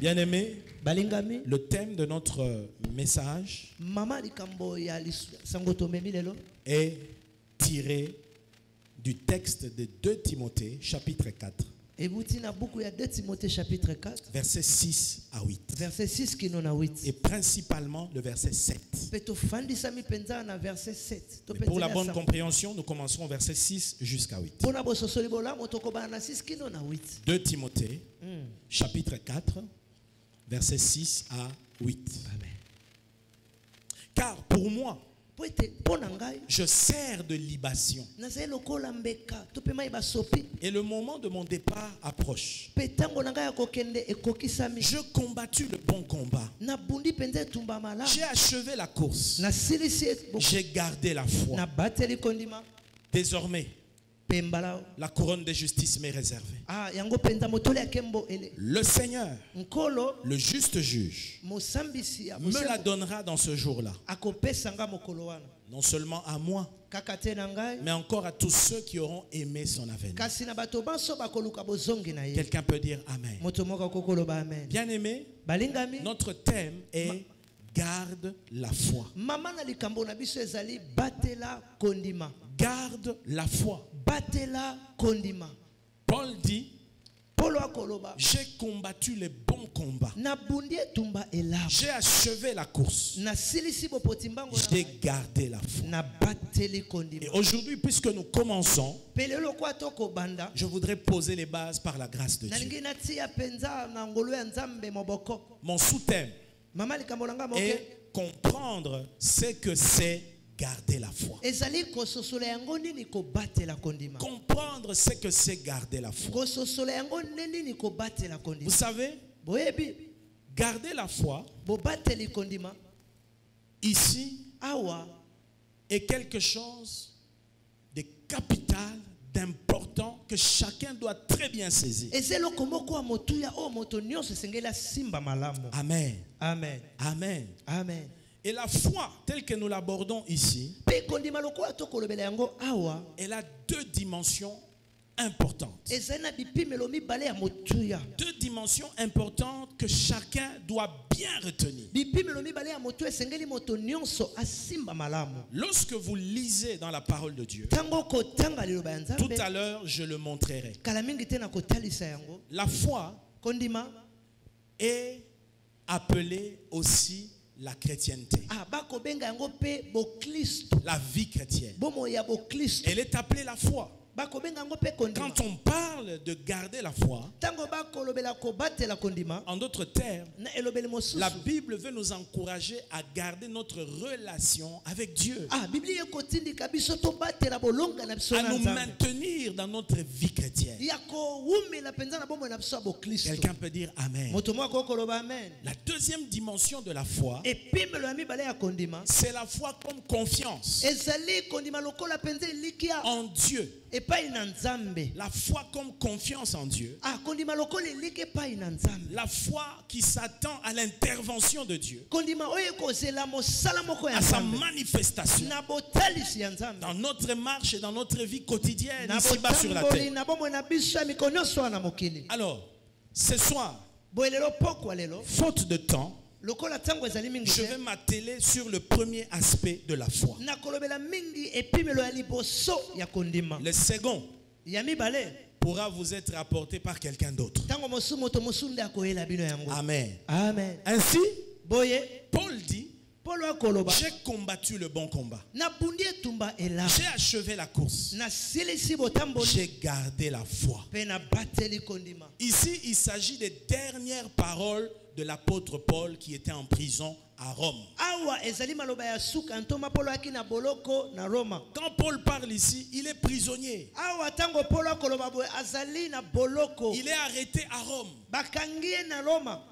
Bien-aimés, le thème de notre message est tiré du texte de 2 Timothée, chapitre 4. Versets 6 à 8. Et principalement le verset 7. Mais pour la bonne compréhension, nous commencerons verset 6 jusqu'à 8. 2 Timothée, chapitre 4, versets 6 à 8. Amen. Car pour moi, je sers de libation. Et le moment de mon départ approche. Je combattu le bon combat. J'ai achevé la course. J'ai gardé la foi. Désormais, la couronne de justice m'est réservée. Le Seigneur, le juste juge, me la donnera dans ce jour-là. Non seulement à moi, mais encore à tous ceux qui auront aimé son avènement. Quelqu'un peut dire Amen. Bien-aimé, notre thème est garde la foi. Garde la foi. Paul dit, j'ai combattu les bons combats. J'ai achevé la course. J'ai gardé la foi. Et aujourd'hui, puisque nous commençons, je voudrais poser les bases par la grâce de Dieu. Mon sous-thème est comprendre ce que c'est garder la foi. Comprendre ce que c'est garder la foi. Vous savez, garder la foi ici est quelque chose de capital, d'important, que chacun doit très bien saisir. Amen. Amen. Amen. Amen. Et la foi, telle que nous l'abordons ici, elle a 2 dimensions importantes. 2 dimensions importantes que chacun doit bien retenir. Lorsque vous lisez dans la parole de Dieu, tout à l'heure je le montrerai, la foi est appelée aussi la chrétienté. La vie chrétienne. Elle est appelée la foi. Quand on parle de garder la foi, en d'autres termes, la Bible veut nous encourager à garder notre relation avec Dieu, à nous maintenir dans notre vie chrétienne. Quelqu'un peut dire Amen. La deuxième dimension de la foi, c'est la foi comme confiance en Dieu. La foi comme confiance en Dieu. La foi qui s'attend à l'intervention de Dieu, à sa manifestation dans notre marche et dans notre vie quotidienne ici-bas sur la terre. Alors, ce soir, faute de temps, je vais m'atteler sur le premier aspect de la foi. Le second pourra vous être rapporté par quelqu'un d'autre. Amen. Amen. Ainsi, Paul dit, j'ai combattu le bon combat. J'ai achevé la course. J'ai gardé la foi. Ici, il s'agit des dernières paroles de l'apôtre Paul qui était en prison à Rome. Quand Paul parle ici, il est prisonnier. Il est arrêté à Rome.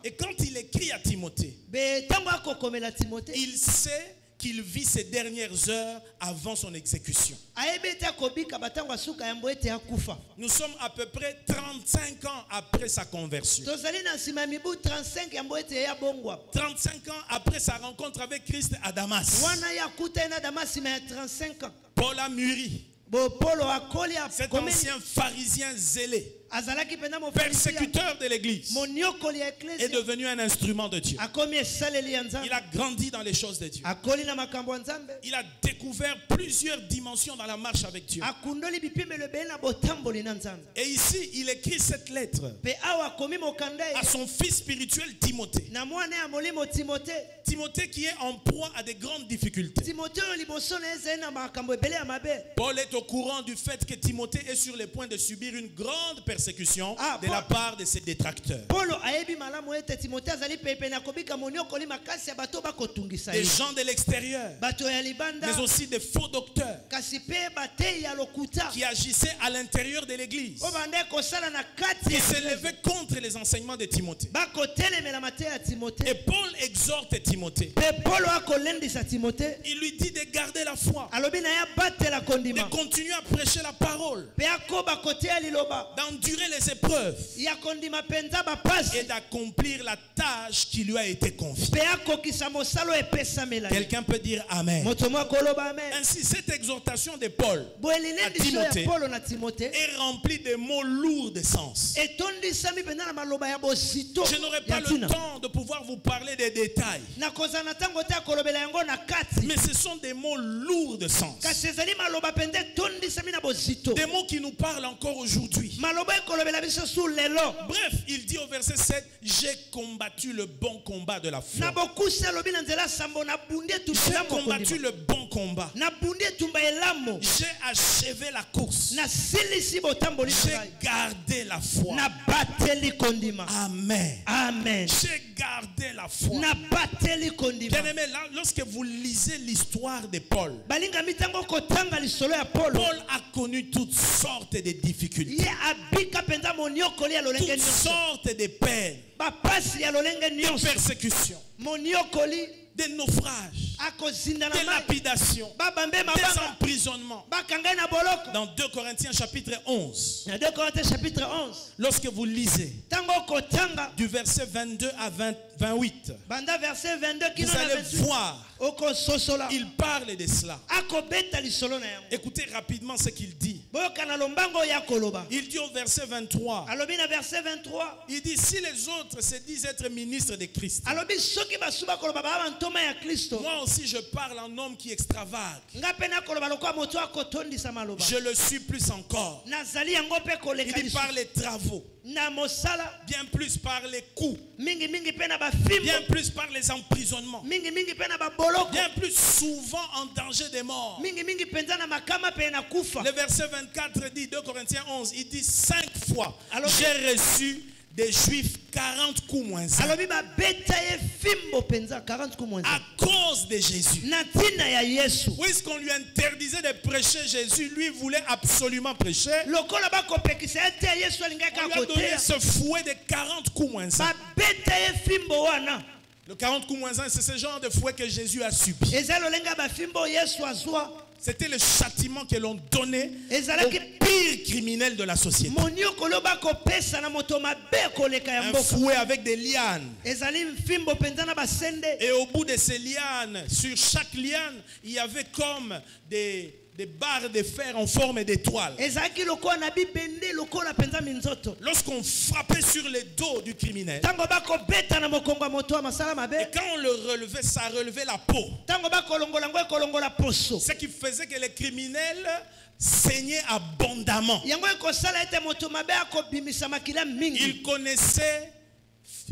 Et quand il écrit à Timothée, il sait qu'il vit ses dernières heures avant son exécution. Nous sommes à peu près 35 ans après sa conversion. 35 ans après sa rencontre avec Christ à Damas. Paul a mûri. Cet ancien pharisien zélé, persécuteur de l'église, est devenu un instrument de Dieu. Il a grandi dans les choses de Dieu. Il a découvert plusieurs dimensions dans la marche avec Dieu. Et ici, il écrit cette lettre à son fils spirituel Timothée. Timothée qui est en proie à des grandes difficultés. Paul est au courant du fait que Timothée est sur le point de subir une grande persécution de la part de ses détracteurs. Des gens de l'extérieur, mais aussi des faux docteurs qui agissaient à l'intérieur de l'église, qui s'élevaient contre les enseignements de Timothée. Et Paul exhorte Timothée. Il lui dit de garder la foi, de continuer à prêcher la parole, d'endurer les épreuves et d'accomplir la tâche qui lui a été confiée. Quelqu'un peut dire Amen. Ainsi, cette exhortation de Paul à Timothée est remplie de mots lourds de sens. Je n'aurai pas le temps de pouvoir vous parler des détails, mais ce sont des mots lourds de sens. Des mots qui nous parlent encore aujourd'hui. Bref, il dit au verset 7, j'ai combattu le bon combat de la foi. J'ai combattu le bon combat. J'ai achevé la course. J'ai gardé la foi. Amen. Amen. J'ai gardé la foi. Bien-aimé, lorsque vous lisez l'histoire de Paul, Paul a connu toutes sortes de difficultés, toutes sortes de peines, de persécutions, des naufrages, des lapidations, des emprisonnements. Dans 2 Corinthiens chapitre 11, lorsque vous lisez du verset 22 à 28, vous allez voir, il parle de cela. Écoutez rapidement ce qu'il dit. Il dit au verset 23, il dit, si les autres se disent être ministres de Christ, moi aussi je parle en homme qui extravage. Je le suis plus encore. Il dit par les travaux, bien plus par les coups, bien plus par les emprisonnements, bien plus souvent en danger de mort. Le verset 24 dit, 2 Corinthiens 11, il dit 5 fois j'ai reçu des Juifs 40 coups moins 1 à cause de Jésus. Puisqu'on lui interdisait de prêcher Jésus, lui voulait absolument prêcher. On lui a donné ce fouet de 40 coups moins 1. Le 40 coups moins 1, c'est ce genre de fouet que Jésus a subi. C'était le châtiment que l'on donnait au pire criminel de la société. Un fouet avec des lianes. Et au bout de ces lianes, sur chaque liane, il y avait comme des barres de fer en forme d'étoile. Lorsqu'on frappait sur le dos du criminel, et quand on le relevait, ça relevait la peau. Ce qui faisait que les criminels saignaient abondamment. Ils connaissaient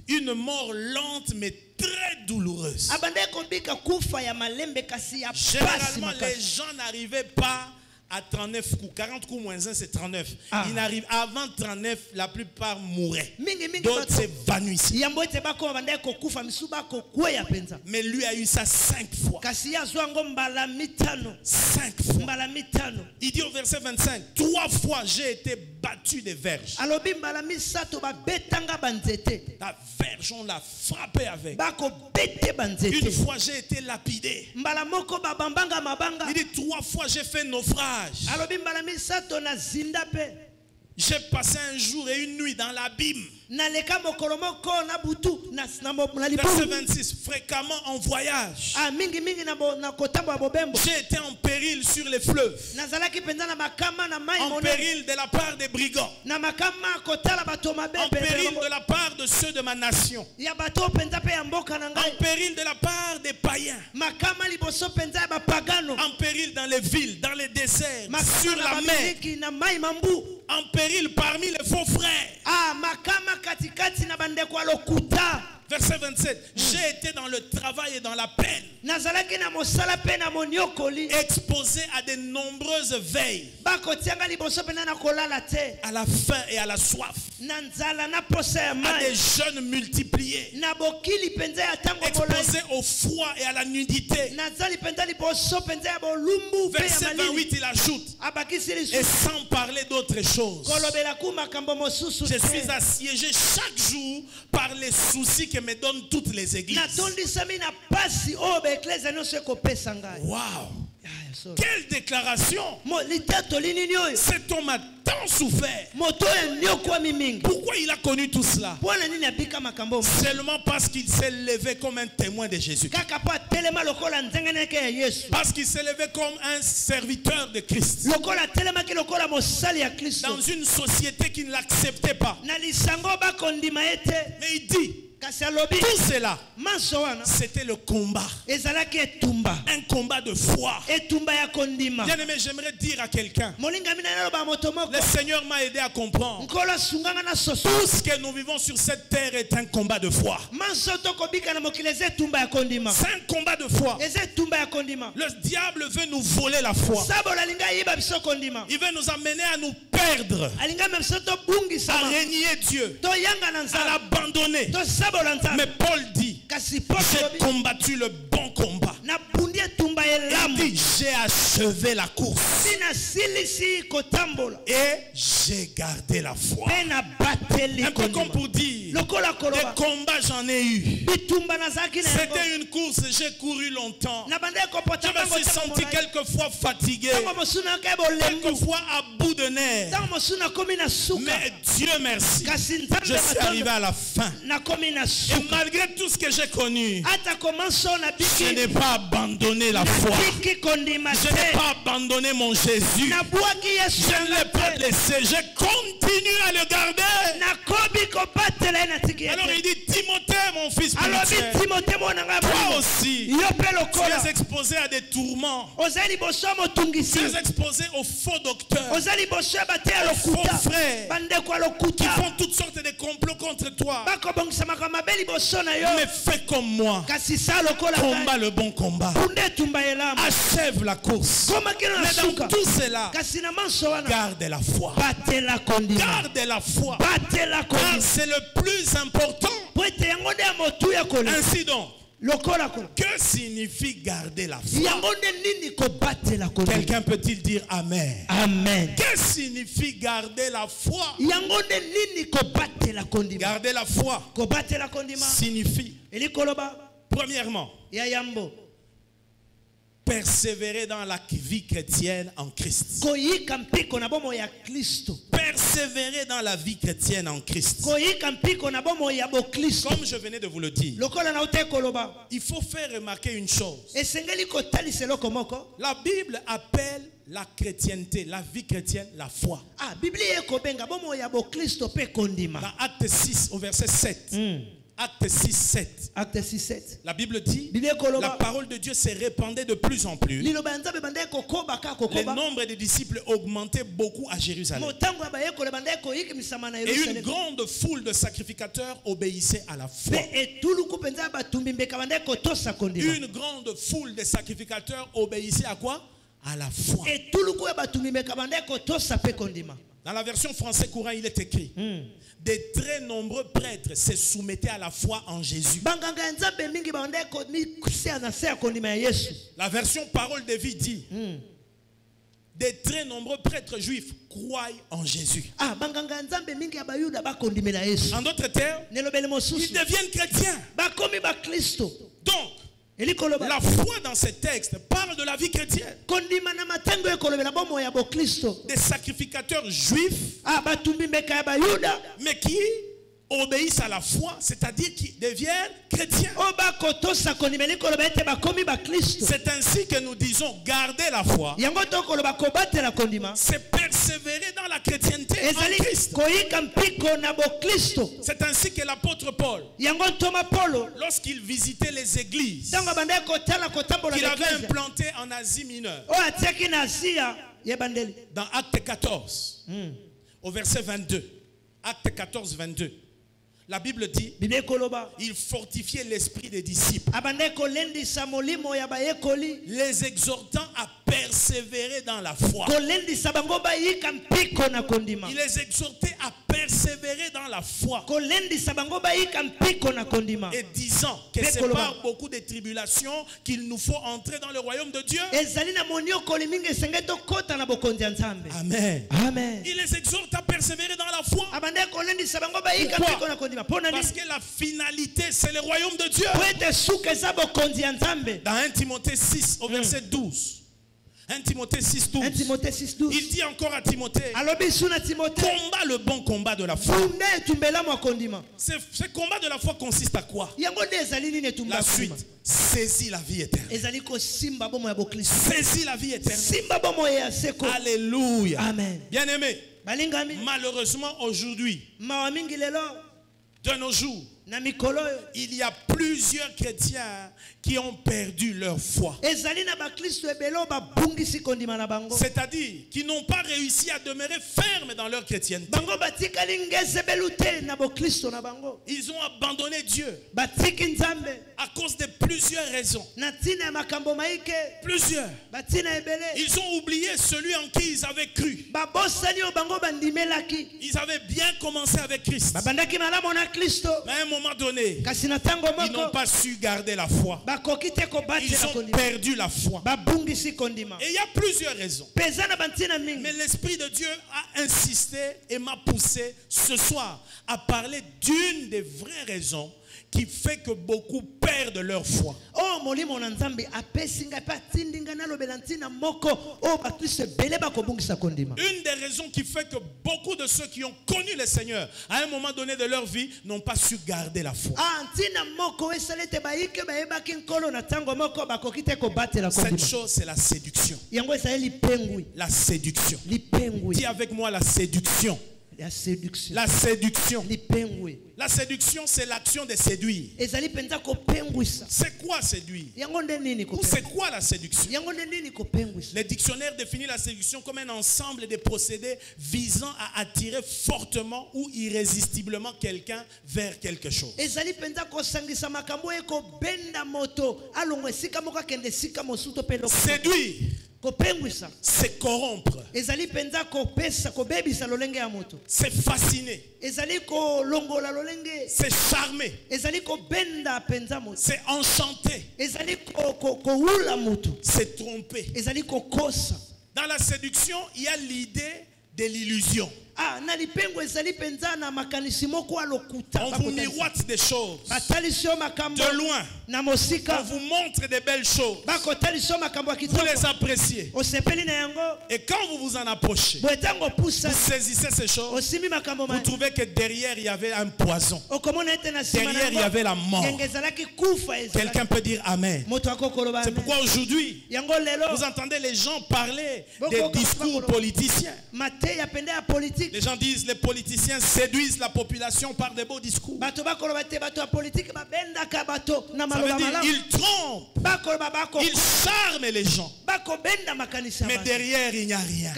une mort lente mais très douloureuse. Généralement, les gens n'arrivaient pas à 39 coups. 40 coups moins 1, c'est 39. Il n'arrive avant 39, la plupart mouraient. D'autres s'évanouissent. Mais lui a eu ça 5 fois. 5 fois. Il dit au verset 25, 3 fois j'ai été battu des verges. La verge, on l'a frappé avec. Une fois j'ai été lapidé. Il dit 3 fois j'ai fait naufrage. J'ai passé un jour et une nuit dans l'abîme. Verset 26, fréquemment en voyage. J'ai été en péril sur les fleuves. En péril de la part des brigands. En péril de la part de ceux de ma nation. En péril de la part des païens. En péril dans les villes, dans les déserts, sur la mer. En péril parmi les faux frères. Verset 27. J'ai été dans le travail et dans la peine. Exposé à de nombreuses veilles. À la faim et à la soif. À des jeûnes multipliés. Exposé au froid et à la nudité. Verset 28, il ajoute. Et sans parler d'autre chose. Je suis assiégé chaque jour par les soucis que me donnent toutes les églises. Wow! Quelle déclaration! Cet homme a tant souffert. Pourquoi il a connu tout cela? Seulement parce qu'il s'est levé comme un témoin de Jésus. Parce qu'il s'est levé comme un serviteur de Christ. Dans une société qui ne l'acceptait pas. Mais il dit, tout cela, c'était le combat. Un combat de foi. Bien aimé, j'aimerais dire à quelqu'un, le Seigneur m'a aidé à comprendre. Tout ce que nous vivons sur cette terre est un combat de foi. C'est un combat de foi. Le diable veut nous voler la foi. Il veut nous amener à nous perdre, à régner Dieu, à l'abandonner. Mais Paul dit, j'ai combattu le bon combat. Il dit, j'ai achevé la course. Et j'ai gardé la foi. Un peu comme pour dire, des combats j'en ai eu. C'était une course, j'ai couru longtemps. Je me suis senti quelquefois fatigué, quelquefois à bout de nerfs. Mais Dieu merci, je suis arrivé à la fin. Et malgré tout ce que j'ai connu, je n'ai pas abandonné la foi. Je n'ai pas abandonné mon Jésus. Je ne l'ai pas laissé. Je continue à le garder. Alors il dit, Timothée, mon fils spirituel, toi aussi, tu es exposé à des tourments. Tu es exposé aux faux docteurs, aux faux frères qui font toutes sortes de complots contre toi. Mais fais comme moi. Combat le bon combat. Achève la course. Mais dans tout cela, garde la foi. Garde la foi. Car c'est le plus important. Ainsi donc, que signifie garder la foi? Quelqu'un peut-il dire Amen? Amen. Que signifie garder la foi? Garder la foi signifie, premièrement, persévérer dans la vie chrétienne en Christ. Persévérer dans la vie chrétienne en Christ. Comme je venais de vous le dire, il faut faire remarquer une chose. La Bible appelle la chrétienté, la vie chrétienne, la foi. Dans Acte 6 au verset 7. Acte 6, 7. Acte 6, 7. La Bible dit, la parole de Dieu s'est répandue de plus en plus. Le nombre des disciples augmentait beaucoup à Jérusalem. Et une grande foule de sacrificateurs obéissait à la foi. Une grande foule de sacrificateurs obéissait à quoi? à la foi. Dans la version française courant, il est écrit des très nombreux prêtres se soumettaient à la foi en Jésus. La version parole de vie dit des très nombreux prêtres juifs croient en Jésus. En d'autres termes, ils deviennent chrétiens. Donc, la foi dans ce texte parle de la vie chrétienne. Des sacrificateurs juifs, mais qui obéissent à la foi, c'est-à-dire qui deviennent chrétiens. C'est ainsi que nous disons garder la foi. C'est persévérer dans la chrétienté en Christ. C'est ainsi que l'apôtre Paul, lorsqu'il visitait les églises qu'il avait implantées en Asie mineure, dans Acte 14, au verset 22, Acte 14, 22, la Bible dit, il fortifiait l'esprit des disciples, les exhortant à persévérer dans la foi. Il les exhortait à persévérer dans la foi. Et disant que c'est par beaucoup de tribulations qu'il nous faut entrer dans le royaume de Dieu. Amen. Amen. Il les exhorte à persévérer dans la foi. Pourquoi? Parce que la finalité, c'est le royaume de Dieu. Dans 1 Timothée 6, au verset 12. 1 Timothée 6, 12. Il dit encore à Timothée, combat le bon combat de la foi. Ce combat de la foi consiste à quoi? La suite, saisis la vie éternelle. Saisis la vie éternelle. Alléluia. Amen. Bien aimé, malheureusement aujourd'hui, de nos jours, il y a plusieurs chrétiens qui ont perdu leur foi. C'est-à-dire qui n'ont pas réussi à demeurer fermes dans leur chrétienté. Ils ont abandonné Dieu à cause de plusieurs raisons. Plusieurs. Ils ont oublié celui en qui ils avaient cru. Ils avaient bien commencé avec Christ. Mais à un moment donné, ils n'ont pas su garder la foi. Ils ont perdu la foi. Et il y a plusieurs raisons. Mais l'Esprit de Dieu a insisté et m'a poussé ce soir à parler d'une des vraies raisons qui fait que beaucoup perdent leur foi. Une des raisons qui fait que beaucoup de ceux qui ont connu le Seigneur à un moment donné de leur vie n'ont pas su garder la foi. Cette chose, c'est la séduction. La séduction. Dis avec moi la séduction. La séduction. La séduction. La séduction, c'est l'action de séduire. C'est quoi séduire? Ou c'est quoi la séduction? Le dictionnaire définit la séduction comme un ensemble de procédés visant à attirer fortement ou irrésistiblement quelqu'un vers quelque chose. Séduire, c'est corrompre, c'est fasciner, c'est charmer, c'est enchanter, c'est tromper. Dans la séduction, il y a l'idée de l'illusion. On vous miroite des choses de loin. On vous montre des belles choses. Vous les appréciez. Et quand vous vous en approchez, vous saisissez ces choses. Vous trouvez que derrière il y avait un poison. Derrière il y avait la mort. Quelqu'un peut dire Amen. C'est pourquoi aujourd'hui vous entendez les gens parler des discours politiciens. Les gens disent les politiciens séduisent la population par des beaux discours. Ça veut dire ils trompent, ils charment les gens. Mais derrière il n'y a rien.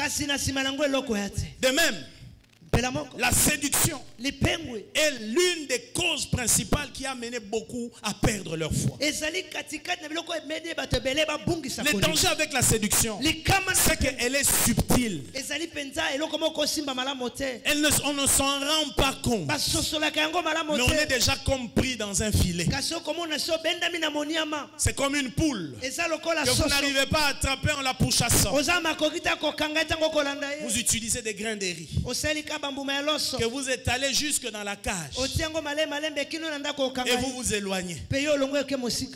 De même, La séduction est l'une des causes principales qui a mené beaucoup à perdre leur foi. Le danger avec la séduction, c'est qu'elle est subtile. On ne s'en rend pas compte. Mais on est déjà compris dans un filet. C'est comme une poule que vous n'arrivez pas à attraper en la pourchassant. Vous utilisez des grains de riz que vous étalez jusque dans la cage et vous vous éloignez.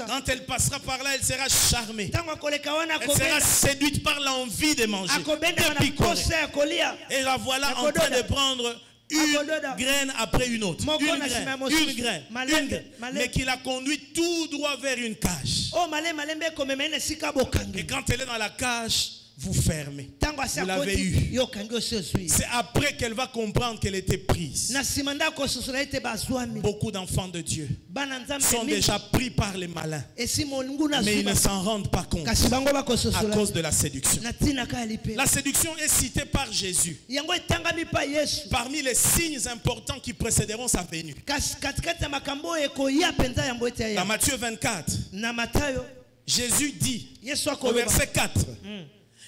Quand elle passera par là, elle sera charmée. Elle sera séduite par l'envie de manger, de picorer. Et la voilà en train de prendre une graine après une autre. Une graine. Mais qui la conduit tout droit vers une cage. Et quand elle est dans la cage, vous fermez. Vous l'avez eu. C'est après qu'elle va comprendre qu'elle était prise. Beaucoup d'enfants de Dieu sont déjà pris par les malins. Mais ils ne s'en rendent pas compte à cause de la séduction. La séduction est citée par Jésus parmi les signes importants qui précéderont sa venue. Dans Matthieu 24, Jésus dit au verset 4,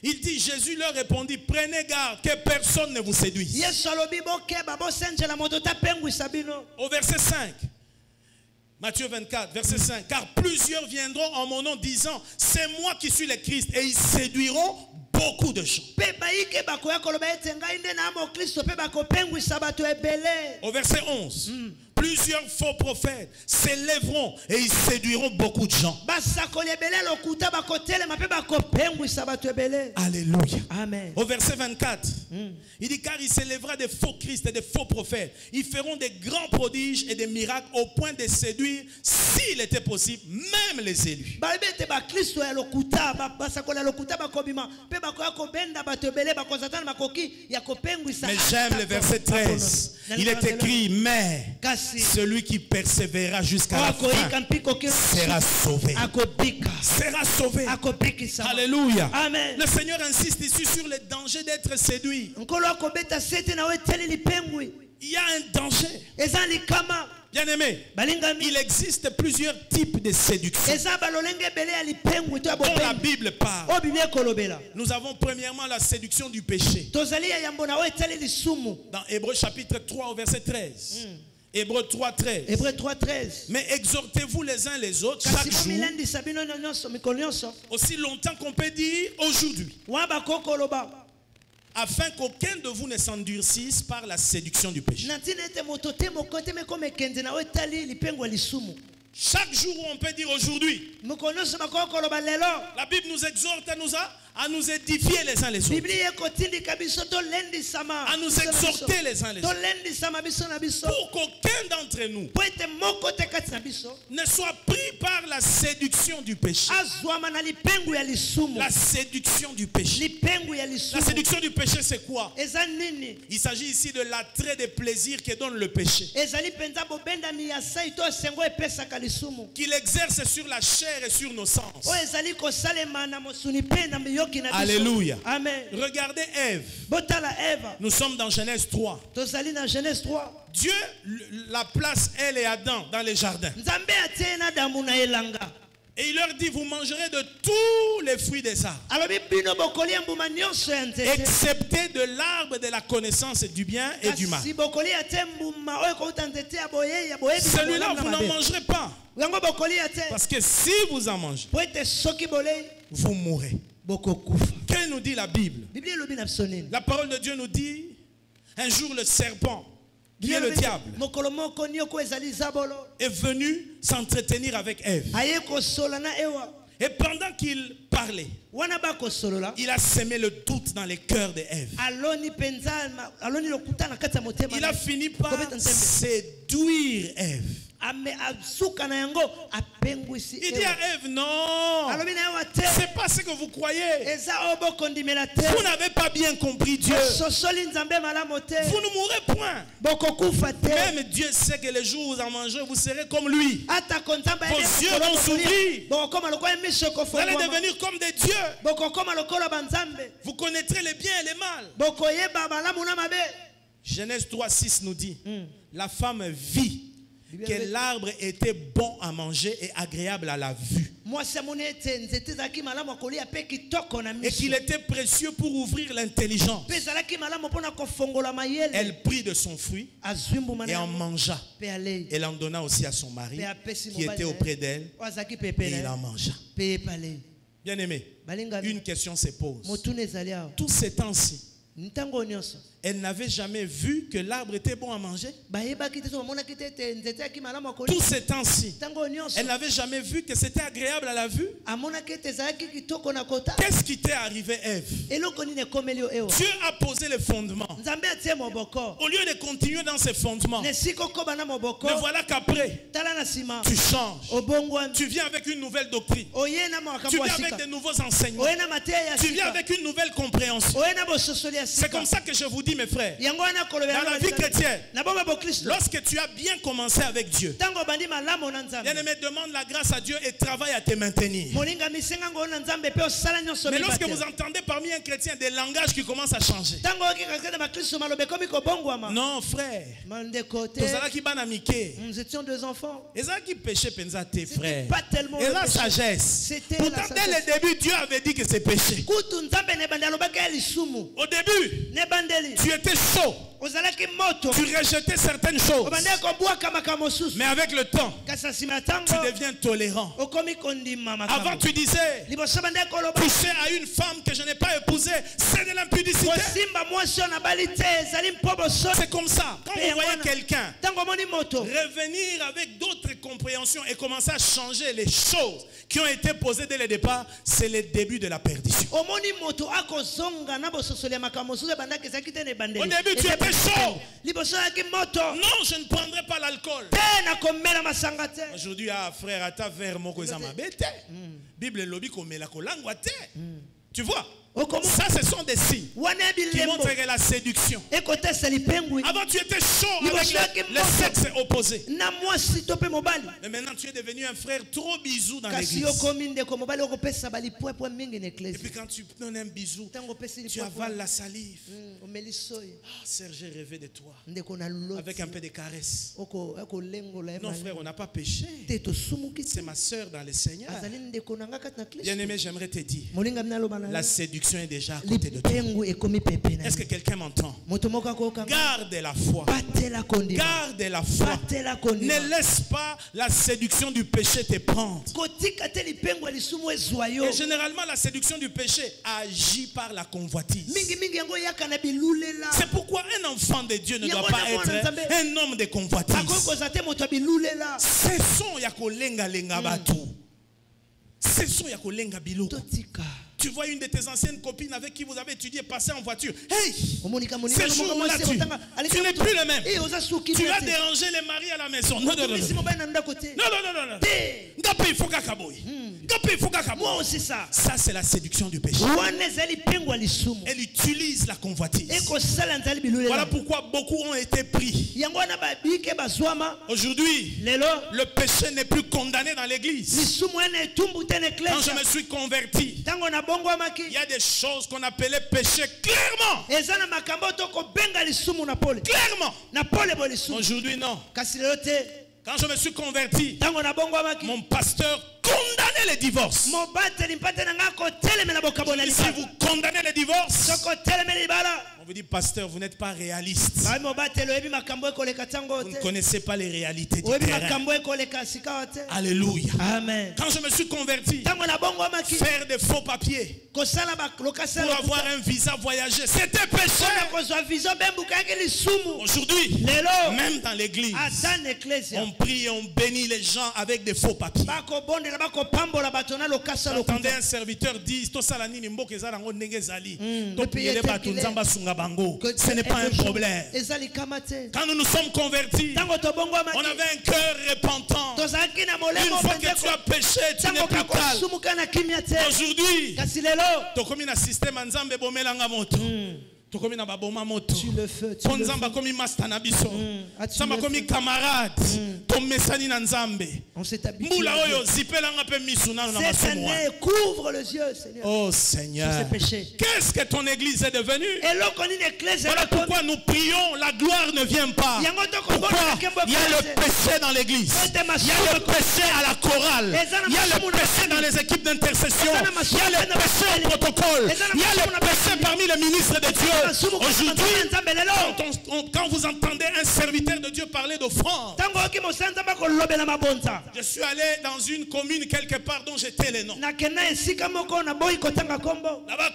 il dit, Jésus leur répondit, prenez garde que personne ne vous séduise. Au verset 5, Matthieu 24, verset 5, car plusieurs viendront en mon nom disant, c'est moi qui suis le Christ, et ils séduiront beaucoup de gens. Au verset 11, plusieurs faux prophètes s'élèveront et ils séduiront beaucoup de gens. Alléluia. Amen. Au verset 24, il dit, car il s'élèvera des faux Christ et des faux prophètes. Ils feront des grands prodiges et des miracles au point de séduire, s'il était possible, même les élus. Mais j'aime le verset 13. Il est écrit, mais celui qui persévérera jusqu'à la fin sera sauvé. Sera sauvé. Alléluia. Amen. Le Seigneur insiste ici sur le danger d'être séduit. Il y a un danger. Bien aimé, il existe plusieurs types de séduction dont la Bible parle. Nous avons premièrement la séduction du péché. Dans Hébreux chapitre 3 au verset 13. Hébreux 3, 13. Mais exhortez-vous les uns les autres chaque jour, aussi longtemps qu'on peut dire aujourd'hui, afin qu'aucun de vous ne s'endurcisse par la séduction du péché. Chaque jour où on peut dire aujourd'hui, la Bible nous exhorte à nous édifier les uns les autres, à nous exhorter les uns les autres, pour qu'aucun d'entre nous ne soit pris par la séduction du péché. La séduction du péché. La séduction du péché, c'est quoi? Il s'agit ici de l'attrait des plaisirs que donne le péché, qu'il exerce sur la chair et sur nos sens. Alléluia. Amen. Regardez Ève. Nous sommes dans Genèse 3. Dieu la place, elle et Adam, dans les jardins. Et il leur dit, vous mangerez de tous les fruits des arbres, excepté de l'arbre de la connaissance du bien et du mal. Celui-là, vous n'en mangerez pas. Parce que si vous en mangez, vous mourrez. Qu'est-ce nous dit la Bible? La parole de Dieu nous dit, un jour le serpent, qui est le diable, est venu s'entretenir avec Ève. Et pendant qu'il parlait, il a semé le doute dans les cœurs d'Ève. Il a fini par séduire Ève. Il dit à Ève, non, c'est pas ce que vous croyez. Vous n'avez pas bien compris Dieu. Vous ne mourrez point. Même Dieu sait que le jour où vous en mangerez, vous serez comme lui. Vos yeux vont s'ouvrir. Vous allez devenir comme des dieux. Vous connaîtrez les biens et les mal. Genèse 3:6 nous dit, la femme vit que l'arbre était bon à manger et agréable à la vue. Et qu'il était précieux pour ouvrir l'intelligence. Elle prit de son fruit et en mangea. Elle en donna aussi à son mari qui était auprès d'elle et il en mangea. Bien aimé, une question se pose. Tous ces temps-ci, elle n'avait jamais vu que l'arbre était bon à manger. Tous ces temps-ci, elle n'avait jamais vu que c'était agréable à la vue. Qu'est-ce qui t'est arrivé, Ève? Dieu a posé les fondements. Au lieu de continuer dans ces fondements, mais voilà qu'après, tu changes. Tu viens avec une nouvelle doctrine. Tu viens avec de nouveaux enseignements. Tu viens avec une nouvelle compréhension. C'est comme ça que je vous dis, mes frères, dans la vie chrétienne, lorsque tu as bien commencé avec Dieu, bien-aimé, demande la grâce à Dieu et travaille à te maintenir. Mais lorsque vous entendez parmi un chrétien des langages qui commencent à changer, non, frère, nous étions deux enfants. Frère, pas tellement et la sagesse. Pourtant, dès le début, Dieu avait dit que c'est péché. Au début, tu étais chaud. Tu rejetais certaines choses. Mais avec le temps, tu deviens tolérant. Avant, tu disais, toucher à une femme que je n'ai pas épousée, c'est de l'impudicité. C'est comme ça. Quand vous voyez quelqu'un revenir avec d'autres compréhensions et commencer à changer les choses qui ont été posées dès le départ, c'est le début de la perdition. Au début, tu étais chaud. Non, je ne prendrai pas l'alcool. Aujourd'hui, frère, à ta verre, mon cousin m'a bêté. Bible lobby comme la kolangwa te. Tu vois? Ça, ce sont des signes qui montrent la séduction. Avant, tu étais chaud avec le sexe opposé. Mais maintenant, tu es devenu un frère trop bisou dans l'église. Et puis quand tu donnes un bisou, tu avales la salive. Sœur, j'ai rêvé de toi. Avec un peu de caresse. Non, frère, on n'a pas péché. C'est ma sœur dans le Seigneur. Bien-aimé, j'aimerais te dire, la séduction est déjà à côté de toi. Est-ce que quelqu'un m'entend? Garde la foi. Garde la foi. Ne laisse pas la séduction du péché te prendre. Et généralement, la séduction du péché agit par la convoitise. C'est pourquoi un enfant de Dieu ne doit pas être un homme de convoitise. Cessons ya kolenga lenga batu. Cessons ya kolenga biloko. Tu vois une de tes anciennes copines avec qui vous avez étudié passer en voiture. Hey! Ce jour-là, tu n'es plus le même. Tu vas déranger les maris à la maison. Non, non, non. Non. Moi aussi ça. Ça, c'est la séduction du péché. Elle utilise la convoitise. Voilà pourquoi beaucoup ont été pris. Aujourd'hui, le péché n'est plus condamné dans l'église. Quand je me suis converti, il y a des choses qu'on appelait péché clairement. Clairement. Aujourd'hui, non. Quand je me suis converti, mon pasteur condamnait les divorces. Si vous condamnez les divorces, on vous dit, pasteur, vous n'êtes pas réaliste. Vous ne connaissez pas les réalités du terrain. Alléluia. Amen. Quand je me suis converti, faire des faux papiers pour avoir un visa voyager, c'était péché. Aujourd'hui, même dans l'église, on prie et on bénit les gens avec des faux papiers. J'entendais un serviteur dire, ce n'est pas un problème. Quand nous nous sommes convertis, on avait un cœur repentant. Une fois que tu as péché, tu n'es plus calme. Aujourd'hui, tu as comme un système. Tu le fais. Tu le fais. On s'est habitué. Cette année, couvre les yeux, Seigneur. Oh Seigneur. Qu'est-ce que ton église est devenue? Voilà pourquoi nous prions, la gloire ne vient pas. Pourquoi? Il y a le péché dans l'église. Il y a le péché à la chorale. Il y a le péché dans les équipes d'intercession. Il y a le péché au protocole. Il y a le péché parmi les ministres de Dieu. Aujourd'hui, quand vous entendez un serviteur de Dieu parler d'offrande, je suis allé dans une commune quelque part dont j'étais les noms. Là-bas,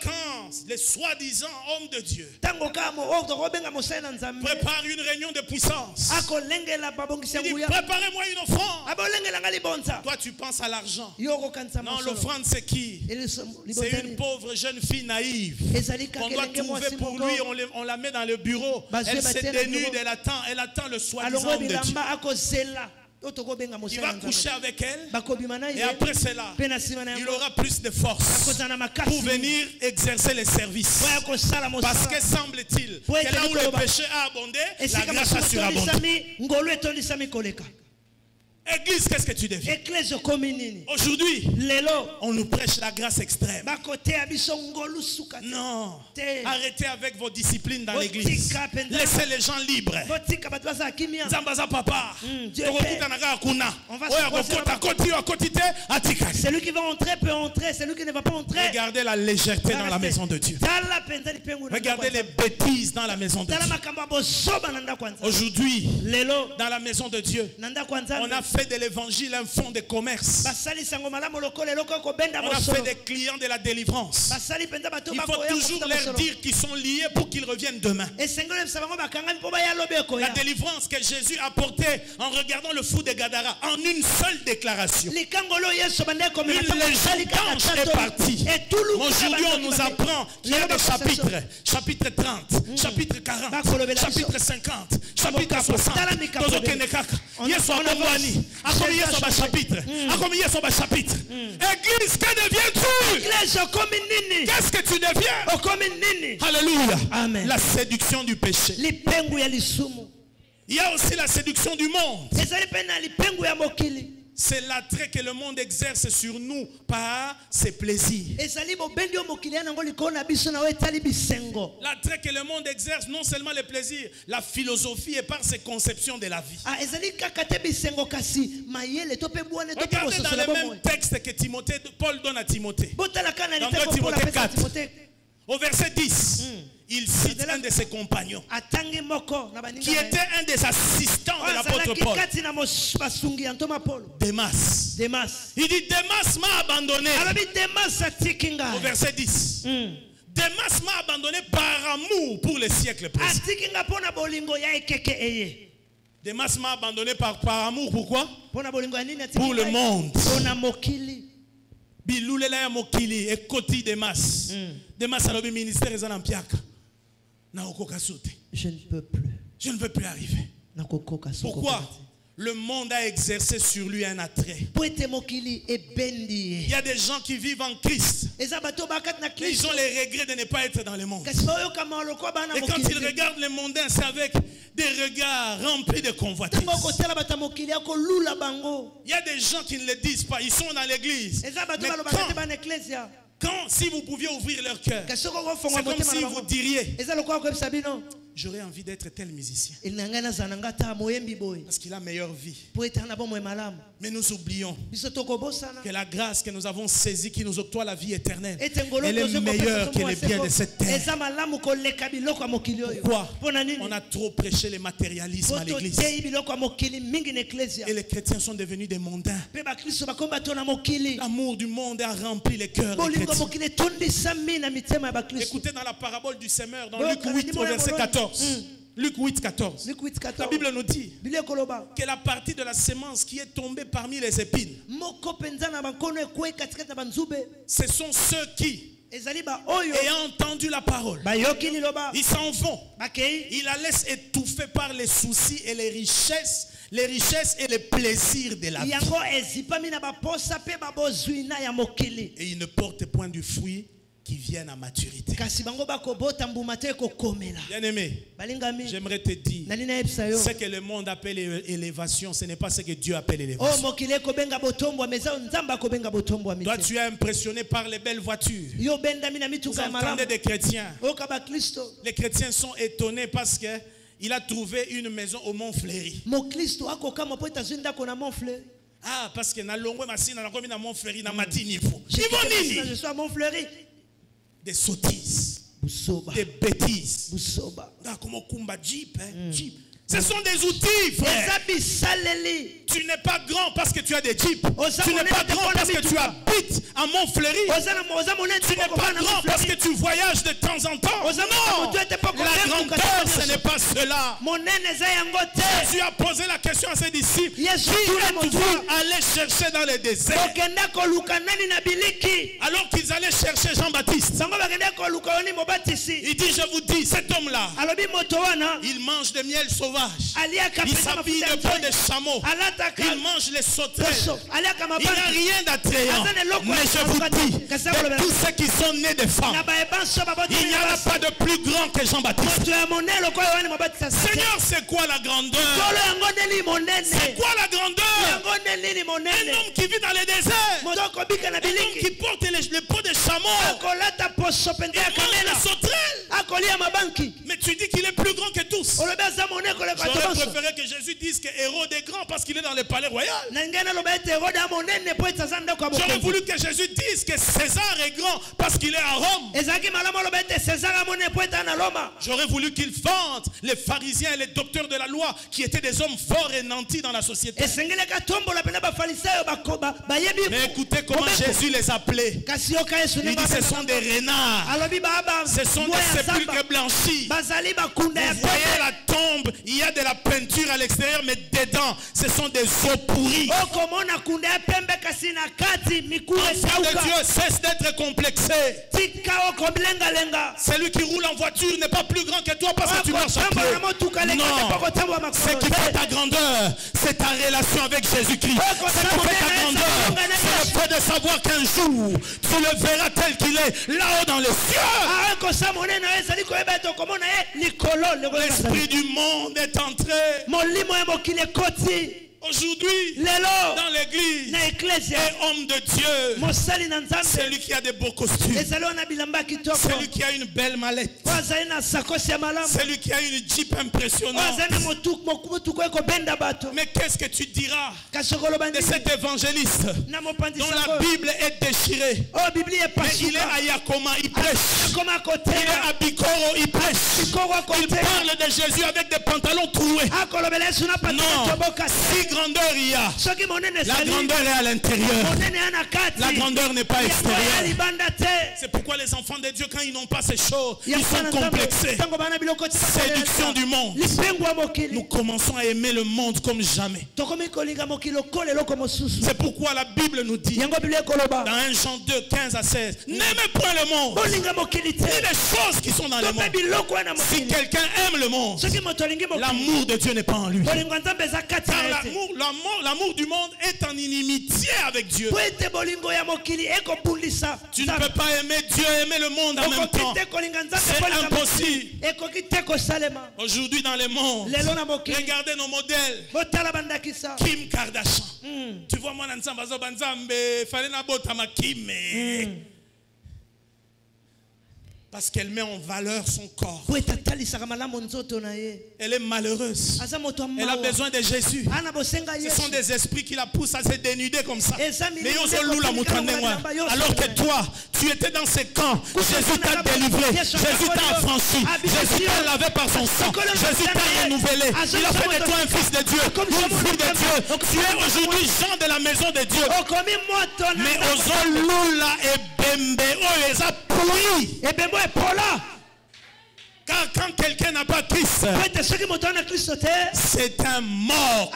quand les soi-disant hommes de Dieu préparent une réunion de puissance, il dit, préparez-moi une offrande. Toi, tu penses à l'argent. Non, l'offrande, c'est qui? C'est une pauvre jeune fille naïve. On doit trouver pour lui, on la met dans le bureau. Elle se dénude, elle attend le soi-disant homme de Dieu. Il va coucher avec elle et après cela, il aura plus de force pour venir exercer les services. Parce que semble-t-il que là où le péché a abondé, la grâce a surabondé. Église, qu'est-ce que tu deviens? Aujourd'hui, on nous prêche la grâce extrême. Non. Arrêtez avec vos disciplines dans l'église. Laissez les gens libres. Celui qui va entrer peut entrer. Celui qui ne va pas entrer. Regardez la légèreté dans la maison de Dieu. Regardez les bêtises dans la maison de Dieu. Aujourd'hui, dans la maison de Dieu, on a fait de l'évangile un fonds de commerce. On a fait des clients de la délivrance. Il faut toujours leur dire qu'ils sont liés pour qu'ils reviennent demain. La délivrance que Jésus a apportée en regardant le fou de Gadara en une seule déclaration. Une légende d'ange est partie. Aujourd'hui, on nous apprend qu'il y a des chapitres. Chapitre 30, chapitre 40, chapitre 50, chapitre 60. Église, que deviens-tu? Qu'est-ce que tu deviens? Alléluia. Amen. La séduction du péché. Il y a aussi la séduction du monde. C'est l'attrait que le monde exerce sur nous par ses plaisirs. L'attrait que le monde exerce, non seulement les plaisirs, la philosophie et par ses conceptions de la vie. Regardez dans le même texte que Paul donne à Timothée. Dans 2 Timothée 4, au verset 10. Il cite un de ses compagnons qui était un des assistants de l'apôtre Paul, Démas. Il dit, Démas m'a abandonné. Au verset 10. Démas m'a abandonné par amour pour les siècles présents. Démas m'a abandonné par amour, pourquoi? Pour le monde. Biloulela ya mokili ekoti Démas. Démas alobi ministère ezana mpiaka. Je ne peux plus. Je ne veux plus arriver. Pourquoi? Le monde a exercé sur lui un attrait. Il y a des gens qui vivent en Christ. Ils ont les regrets de ne pas être dans le monde. Et quand ils regardent les mondains, c'est avec des regards remplis de convoitise. Il y a des gens qui ne le disent pas. Ils sont dans l'église. Si vous pouviez ouvrir leur cœur, c'est comme si vous diriez, j'aurais envie d'être tel musicien. Parce qu'il a meilleure vie. Mais nous oublions que la grâce que nous avons saisie qui nous octroie la vie éternelle, elle est meilleure que les biens de cette terre. Pourquoi? On a trop prêché le matérialisme à l'église. Et les chrétiens sont devenus des mondains. L'amour du monde a rempli les cœurs des chrétiens. Écoutez dans la parabole du semeur, dans Luc 8 au verset 14. Luc 8, 14. La Bible nous dit que la partie de la sémence qui est tombée parmi les épines, ce sont ceux qui, ayant entendu la parole, ils s'en vont. Ils la laissent étouffer par les soucis et les richesses et les plaisirs de la vie. Et ils ne portent point du fruit qui viennent à maturité. Bien-aimé, j'aimerais te dire, ce que le monde appelle élévation, ce n'est pas ce que Dieu appelle élévation. Toi, tu es impressionné par les belles voitures. Vous entendez des chrétiens. Les chrétiens sont étonnés parce qu'il a trouvé une maison au Mont Fleury. Ah, parce que des sottises, des bêtises. Ce sont des outils, frère. Tu n'es pas grand parce que tu as des jeeps. Tu n'es pas grand parce que tu habites à Montfleury. Tu n'es pas grand parce que tu voyages de temps en temps. Non, la grandeur, ce n'est pas cela. Jésus a posé la question à ses disciples. Qui êtes-vous allés chercher dans les déserts? Alors qu'ils allaient chercher Jean-Baptiste. Il dit, je vous dis, cet homme-là, il mange de miel sauvage. Il s'habille de peau de chameau. Il mange les sauterelles. Il n'a rien d'attrayant. Mais je vous dis, de tous ceux qui sont nés de femmes, il n'y en a pas de plus grand que Jean-Baptiste. Seigneur, c'est quoi la grandeur? C'est quoi la grandeur? Un homme qui vit dans les déserts. Un homme qui porte les peaux de chameau. Il mange les sauterelles. Mais tu dis qu'il est plus grand que tous. J'aurais préféré que Jésus dise que Hérode est grand parce qu'il est dans le palais royal. J'aurais voulu que Jésus dise que César est grand parce qu'il est à Rome. J'aurais voulu qu'il fente les pharisiens et les docteurs de la loi qui étaient des hommes forts et nantis dans la société. Mais écoutez comment Jésus les appelait. Il dit ce sont des renards. Ce sont des sépulcres blanchis. Vous voyez la tombe, il y a de la peinture à l'extérieur, mais dedans, ce sont des eaux pourries. Enfant de Dieu, cesse d'être complexé. Celui qui roule en voiture n'est pas plus grand que toi parce que tu marches à pied. Non, ce qui fait ta grandeur, c'est ta relation avec Jésus-Christ. Ce qui fait ta grandeur, c'est le fait de savoir qu'un jour, tu le verras tel qu'il est, là-haut dans les cieux. L'esprit du monde est entré. Aujourd'hui, dans l'église, un homme de Dieu, celui qui a des beaux costumes, celui qui a une belle mallette, celui qui a une jeep impressionnante. Mais qu'est-ce que tu diras de cet évangéliste dont la Bible est déchirée? Mais il est à Yakoma, il prêche. Il est à Bikoro, il prêche. Il parle de Jésus avec des pantalons troués. Non, si grandeur il y a, la grandeur est à l'intérieur. La grandeur n'est pas extérieure. C'est pourquoi les enfants de Dieu, quand ils n'ont pas ces choses, ils sont complexés. Séduction du monde. Nous commençons à aimer le monde comme jamais. C'est pourquoi la Bible nous dit dans 1 Jean 2, 15 à 16, n'aimez point le monde ni les choses qui sont dans le monde. Si quelqu'un aime le monde, l'amour de Dieu n'est pas en lui. Car l'amour du monde est en inimitié avec Dieu. Tu ne peux pas aimer Dieu et aimer le monde en même temps. C'est impossible. Aujourd'hui dans le monde, regardez nos modèles. Kim Kardashian. Tu vois moi parce qu'elle met en valeur son corps. Elle est malheureuse. Elle a besoin de Jésus. Ce sont des esprits qui la poussent à se dénuder comme ça. Alors que toi, tu étais dans ces camps. Jésus t'a délivré. Jésus t'a affranchi. Jésus t'a lavé par son sang. Jésus t'a renouvelé. Il a fait de toi un fils de Dieu, une fille de Dieu. Tu es aujourd'hui Jean de la maison de Dieu. Mais Ozolula et Bembe, ils ont pourri. Car quand quelqu'un n'a pas Christ, c'est un mort.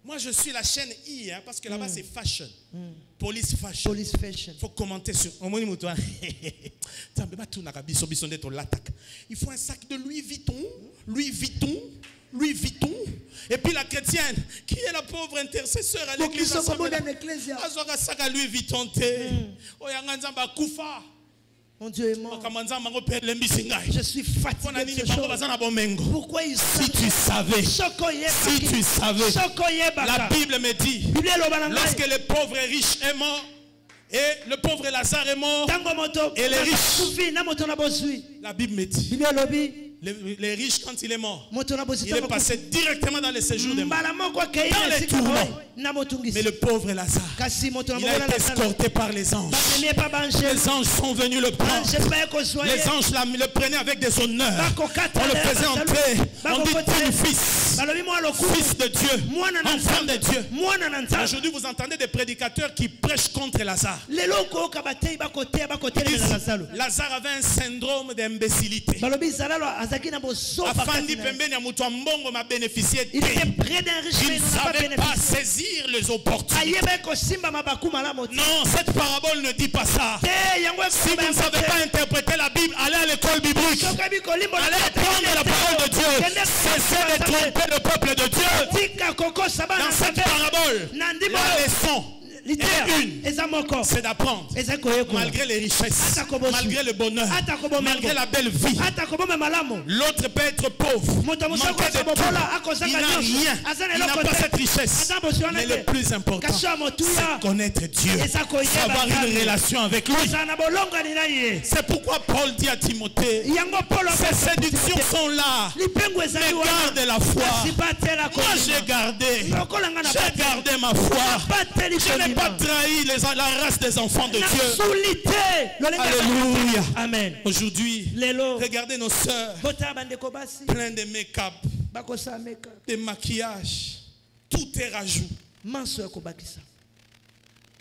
Moi, je suis la chaîne I, hein, parce que là-bas, c'est fashion. Police fashion. Police fashion. Il faut commenter sur... Il faut un sac de Louis Vuitton. Louis Vuitton. Louis Vuitton. Et puis la chrétienne, qui est la pauvre intercesseur à l'église. Un sac à Louis Vuitton. Mon Dieu est mort. Je suis fatigué de ces choses. Pourquoi il Si tu savais, la Bible me dit, lorsque le pauvre et riche est mort, et le pauvre et Lazare est mort, et les riches, la Bible me dit, les riches, quand il est mort, il est passé directement dans les séjours des morts, dans les tourments. Mais le pauvre Lazare, il a été escorté par les anges. Les anges sont venus le prendre. Les anges le prenaient avec des honneurs. On le faisait entrer. On dit fils de Dieu, enfant de Dieu. Aujourd'hui, vous entendez des prédicateurs qui prêchent contre Lazare. Lazare avait un syndrome d'imbécilité. Il était près d'un riche, il ne savait pas saisir les opportunités. Non, cette parabole ne dit pas ça. Si vous ne savez pas interpréter la Bible, allez à l'école biblique. Allez apprendre la parole de Dieu. Cessez de tromper le peuple de Dieu. Dans cette parabole, la leçon c'est d'apprendre, malgré les richesses, malgré le bonheur, malgré la belle vie. L'autre peut être pauvre, manquer de tout, il n'a rien, il n'a pas cette richesse. Mais le plus important, c'est connaître Dieu, avoir une relation avec lui. C'est pourquoi Paul dit à Timothée, ces séductions sont là, mais garde la foi. Moi j'ai gardé ma foi. Je n'ai pas trahi la race des enfants de Dieu. Alléluia. Amen. Aujourd'hui, regardez nos sœurs pleines de make-up, de maquillage. Tout est rajout.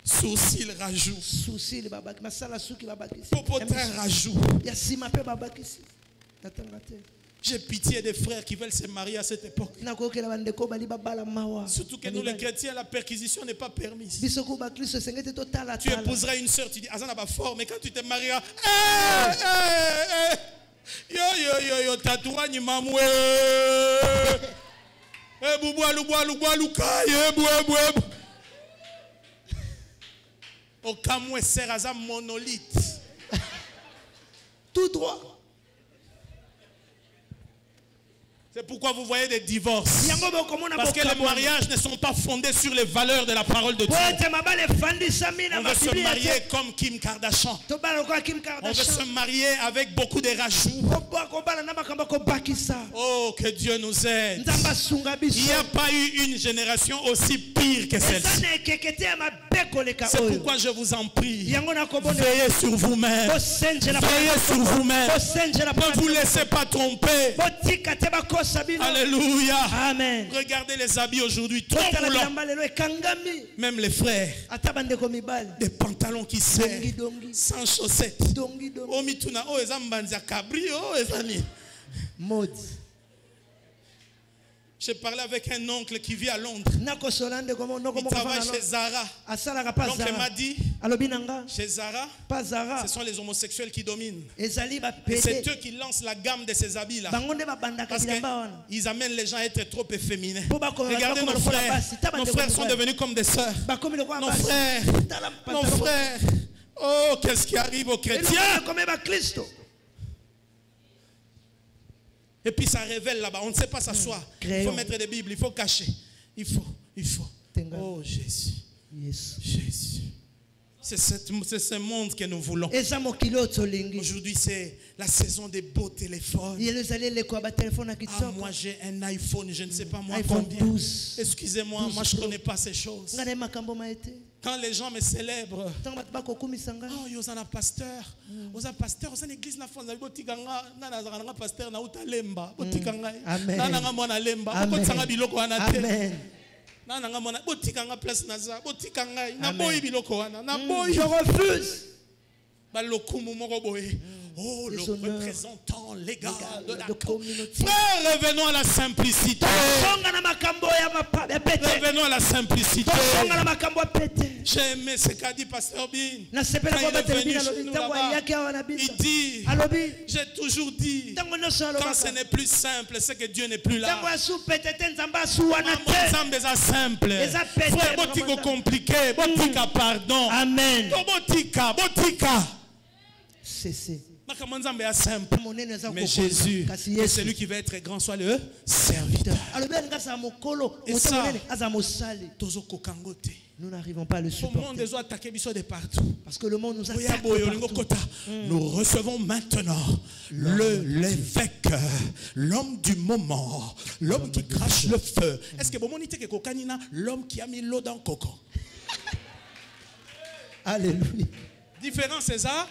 Sourcils rajout. Popotin rajout. J'ai pitié des frères qui veulent se marier à cette époque. Surtout que nous les chrétiens, la perquisition n'est pas permise. Tu épouseras une soeur, tu dis, Azan n'a pas fort, mais quand tu te marieras, yo, tatouani mamoué. Au Kamoué, c'est Azan monolithe. Tout droit. C'est pourquoi vous voyez des divorces. Parce que les mariages ne sont pas fondés sur les valeurs de la parole de Dieu. On veut se marier comme Kim Kardashian. On veut se marier avec beaucoup de rajouts. Oh, que Dieu nous aide. Il n'y a pas eu une génération aussi pire que celle-ci. C'est pourquoi je vous en prie. Veillez sur vous-même. Veillez sur vous-même. Ne vous laissez pas tromper. Alléluia. Amen. Regardez les habits aujourd'hui, trop moulants. Même les frères, des pantalons qui serrent, sans chaussettes. J'ai parlé avec un oncle qui vit à Londres. Il travaille chez Zara. L'oncle m'a dit, chez Zara, ce sont les homosexuels qui dominent. Et c'est eux qui lancent la gamme de ces habits-là. Parce qu'ils amènent les gens à être trop efféminés. Regardez nos frères. Nos frères sont devenus comme des sœurs. Nos frères. Oh, qu'est-ce qui arrive aux chrétiens? Et puis ça révèle là-bas. On ne sait pas s'asseoir. Il faut mettre des Bibles, il faut cacher. Il faut. Oh Jésus. Jésus. C'est ce monde que nous voulons. Aujourd'hui, c'est la saison des beaux téléphones. Ah, moi, j'ai un iPhone, je ne sais pas moi combien. Excusez-moi, moi, je ne connais pas ces choses. Quand les gens me célèbrent, oh, ils sont un pasteur. Ils sont pasteur, ils sont l'église. Ils sont pasteur. Amen. Je refuse. Oh, le représentant légal de la communauté. Frère, revenons à la simplicité. Revenons à la simplicité. J'ai aimé ce qu'a dit Pasteur Bin. Quand il est venu chez nous là-bas, il dit, j'ai toujours dit, quand ce n'est plus simple, c'est que Dieu n'est plus là. Simple. Frère, botika compliqué, botika pardon. Amen. Botika. C'est simple. Mais Jésus, que celui qui veut être grand soit le serviteur. Et ça, nous n'arrivons pas à le supporter. Parce que le monde nous attaque partout. Nous recevons maintenant l'évêque, l'homme du moment, l'homme qui crache le feu. Est-ce que l'homme qui a mis l'eau dans le coco? Alléluia. Différent, c'est ça?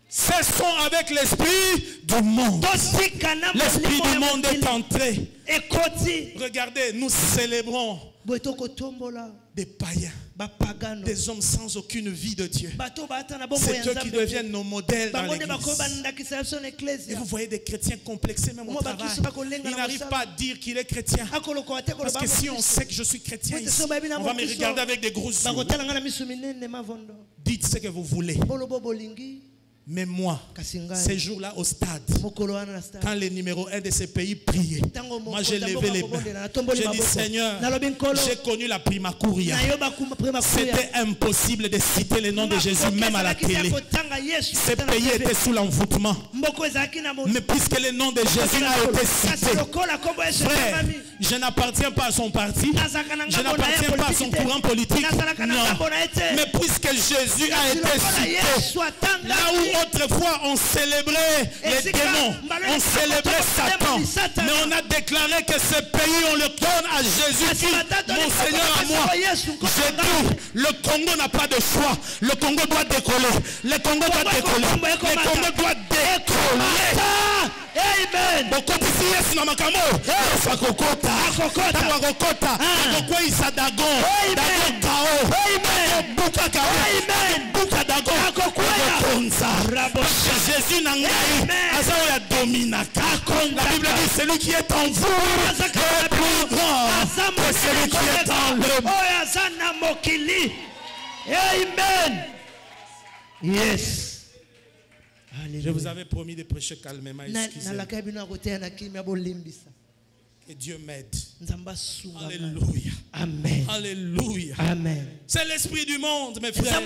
Cessons avec l'esprit du monde. L'esprit du monde est entré. Regardez, nous célébrons des païens, des hommes sans aucune vie de Dieu. C'est eux qui deviennent nos modèles dans l'église. Et vous voyez des chrétiens complexés même au travail. Ils n'arrivent pas à dire qu'il est chrétien. Parce que si on sait que je suis chrétien ici, on va me regarder avec des gros yeux. Dites ce que vous voulez. Mais moi, ces jours-là au stade, quand les numéros 1 de ces pays priaient, moi j'ai levé les mains. J'ai dit, Seigneur, j'ai connu la Primacouria. C'était impossible de citer le nom de Jésus même à la télé. Ces pays étaient sous l'envoûtement. Mais puisque le nom de Jésus a été cité, frère, je n'appartiens pas à son parti, je n'appartiens pas à son courant politique, non. Mais puisque Jésus a été cité, là où autrefois on célébrait les démons, on célébrait Satan, mais on a déclaré que ce pays on le donne à Jésus, mon Seigneur à moi. J'ai dit, le Congo n'a pas de choix, le Congo doit décoller, le Congo doit décoller, le Congo doit décoller. Amen. Jésus n'a pas dominaka. La Bible dit celui qui est en vous est plus grand que celui qui est en le monde. Amen. Yes. Je vous avais promis de prêcher calmement. Que Dieu m'aide. Alléluia. Amen. Alléluia. Amen. C'est l'esprit du monde, mes frères.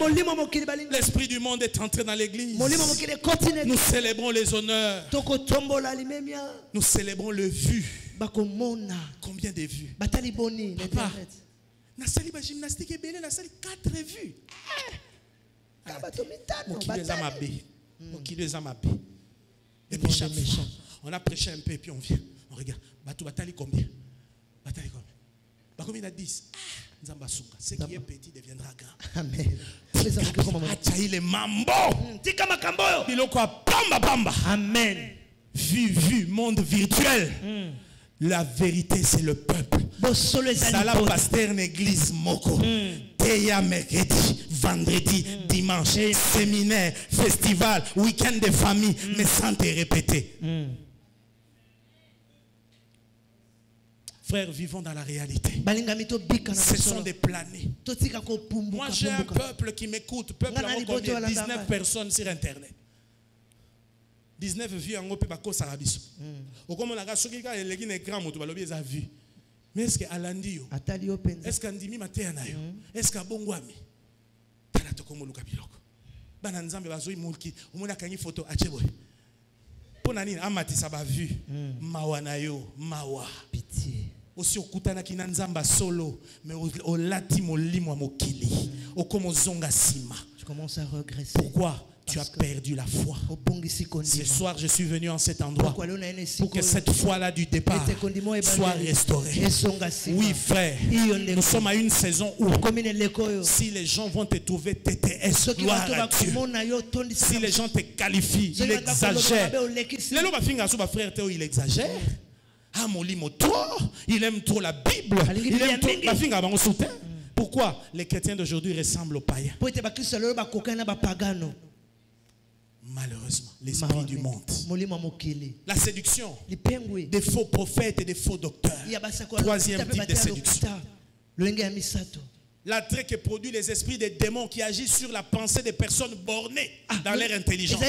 L'esprit du monde est entré dans l'église. Nous célébrons les honneurs. Nous célébrons le vu. Combien de vues? Papa, Nasali ba gymnastique belé, Nasali 4 vues. Et puis chaque fois, on a prêché un peu et puis on vient. On regarde. Batou batali combien? Batali combien? Combien il a 10? Ce qui est petit deviendra grand. Amen. Les mambo. Amen. Vu, monde virtuel. La vérité, c'est le peuple. Sala pasteur l'église moko. Teya mercredi, vendredi, dimanche, séminaire, festival, week-end de famille, mais sans te répéter. Frères, vivons dans la réalité. Ce sont des planets. Moi, j'ai un peuple qui m'écoute. Peuple à 19 personnes sur Internet. 19 vues en Europe, c'est Arabiso. Comme on a vu, mais est-ce que Alandio, est-ce qu'Andimi Mathéanayo, est-ce qu'Abongwami, Tanatokomoluka Biloko, Bananzambe Bazoi Mulki, Umuna Kani photo Acheboy. Ponani Amati Saba vu, Mawanayo, Mawa. Pitié. Aussi au Kutana Kinanzamba solo, mais au Lati Molimo Mokili, au Komozonga Sima. Tu commences à regresser. Pourquoi? Tu as perdu la foi. Ce soir, je suis venu en cet endroit pour que cette foi-là du départ soit restaurée. Oui, frère, nous sommes à une saison où si les gens vont te trouver TTS, gloire à Dieu. Si les gens te qualifient, ils exagèrent. Il exagère. Ah, mon limo trop, il aime trop la Bible. Il aime trop la finger avant soutien. Pourquoi les chrétiens d'aujourd'hui ressemblent aux païens? Malheureusement, l'esprit du monde, la séduction, des faux prophètes et des faux docteurs. Troisième type de séduction. L'attrait que produit les esprits des démons qui agissent sur la pensée des personnes bornées dans leur intelligence,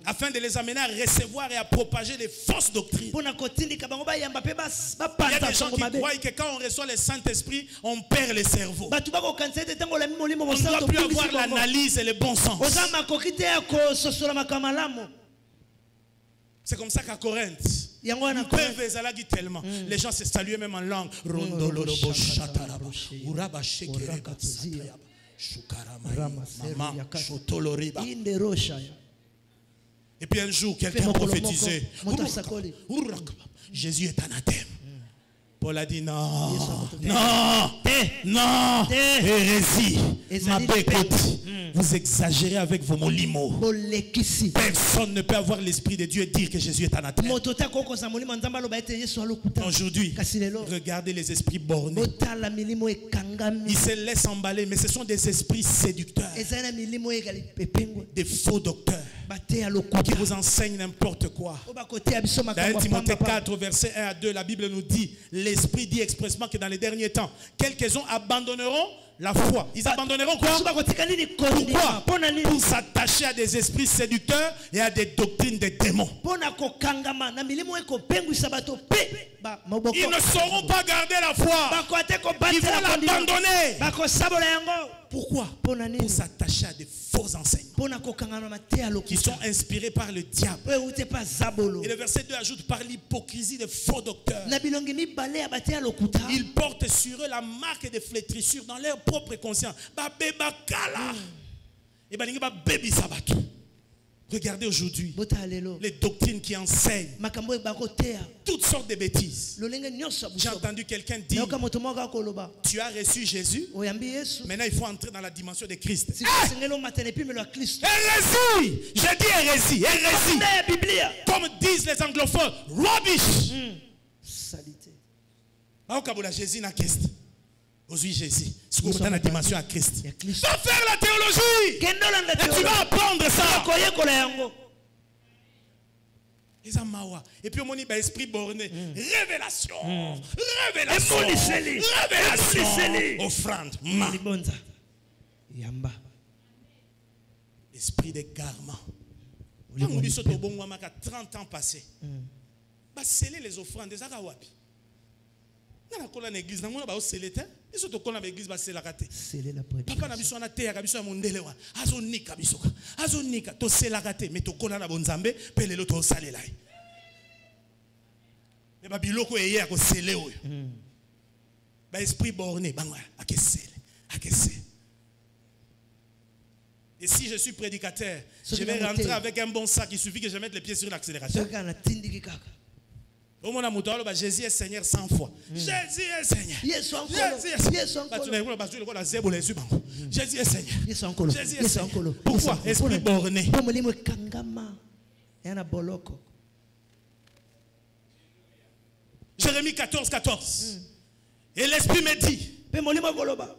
afin de les amener à recevoir et à propager des fausses doctrines. Il y a des gens qui croient que quand on reçoit le Saint-Esprit, on perd le cerveau. On ne doit plus avoir l'analyse et le bon sens. C'est comme ça qu'à Corinthe, tellement. Les gens se saluaient même en langue. Et puis un jour, quelqu'un prophétisait. Jésus est anathème. Paul a dit non, non, hérésie. Vous exagérez avec vos mots limo. Personne ne peut avoir l'esprit de Dieu et dire que Jésus est anathème. Aujourd'hui, regardez les esprits bornés. Ils se laissent emballer, mais ce sont des esprits séducteurs, des faux docteurs qui vous enseignent n'importe quoi. Dans Timothée 4, verset 1 à 2, la Bible nous dit, l'Esprit dit expressement que dans les derniers temps, quelques-uns abandonneront la foi. Ils abandonneront quoi? Pourquoi? Pour s'attacher à des esprits séducteurs et à des doctrines des démons. Ils ne sauront pas garder la foi. Ils vont l'abandonner. Pourquoi? Pour s'attacher à des faux enseignements qui sont inspirés par le diable. Et le verset 2 ajoute par l'hypocrisie des faux docteurs. Ils portent sur eux la marque des flétrissures dans leur propre conscience. Regardez aujourd'hui les doctrines qui enseignent toutes sortes de bêtises. J'ai entendu quelqu'un dire, tu as reçu Jésus, maintenant il faut entrer dans la dimension de Christ. Hérésie! J'ai dit hérésie, hérésie. Comme disent les anglophones, rubbish. Jésus n'a Christ. Aujourd'hui, Jésus, c'est qu'on dans la dimension à Christ. Va faire la théologie. Et tu vas apprendre ça. Et puis, on dit esprit borné. Révélation. Révélation. Offrande. Esprit d'égarement. Quand on dit ça, 30 ans passés. Sceller les offrandes. Des agawapi. Dans la église, dans la église, ils sont au l'église, c'est la raté. Papa n'a pas besoin de terre, n'a pas besoin de mondele. Azonika, azonika, to c'est la raté, mais to kona na bonzambe, pele lo to salé là. Mais ba biloko eye ko sele oyo. Ba esprit borné, bangwa, akesele, akesele. Et si je suis prédicateur, je vais rentrer avec un bon sac, il suffit que je mette les pieds sur l'accélérateur. Jésus est Seigneur 100 fois. Jésus est Seigneur. Jésus est Seigneur. Jésus est Seigneur. Pourquoi? Esprit borné. Jérémie 14, 14. Et l'Esprit me dit,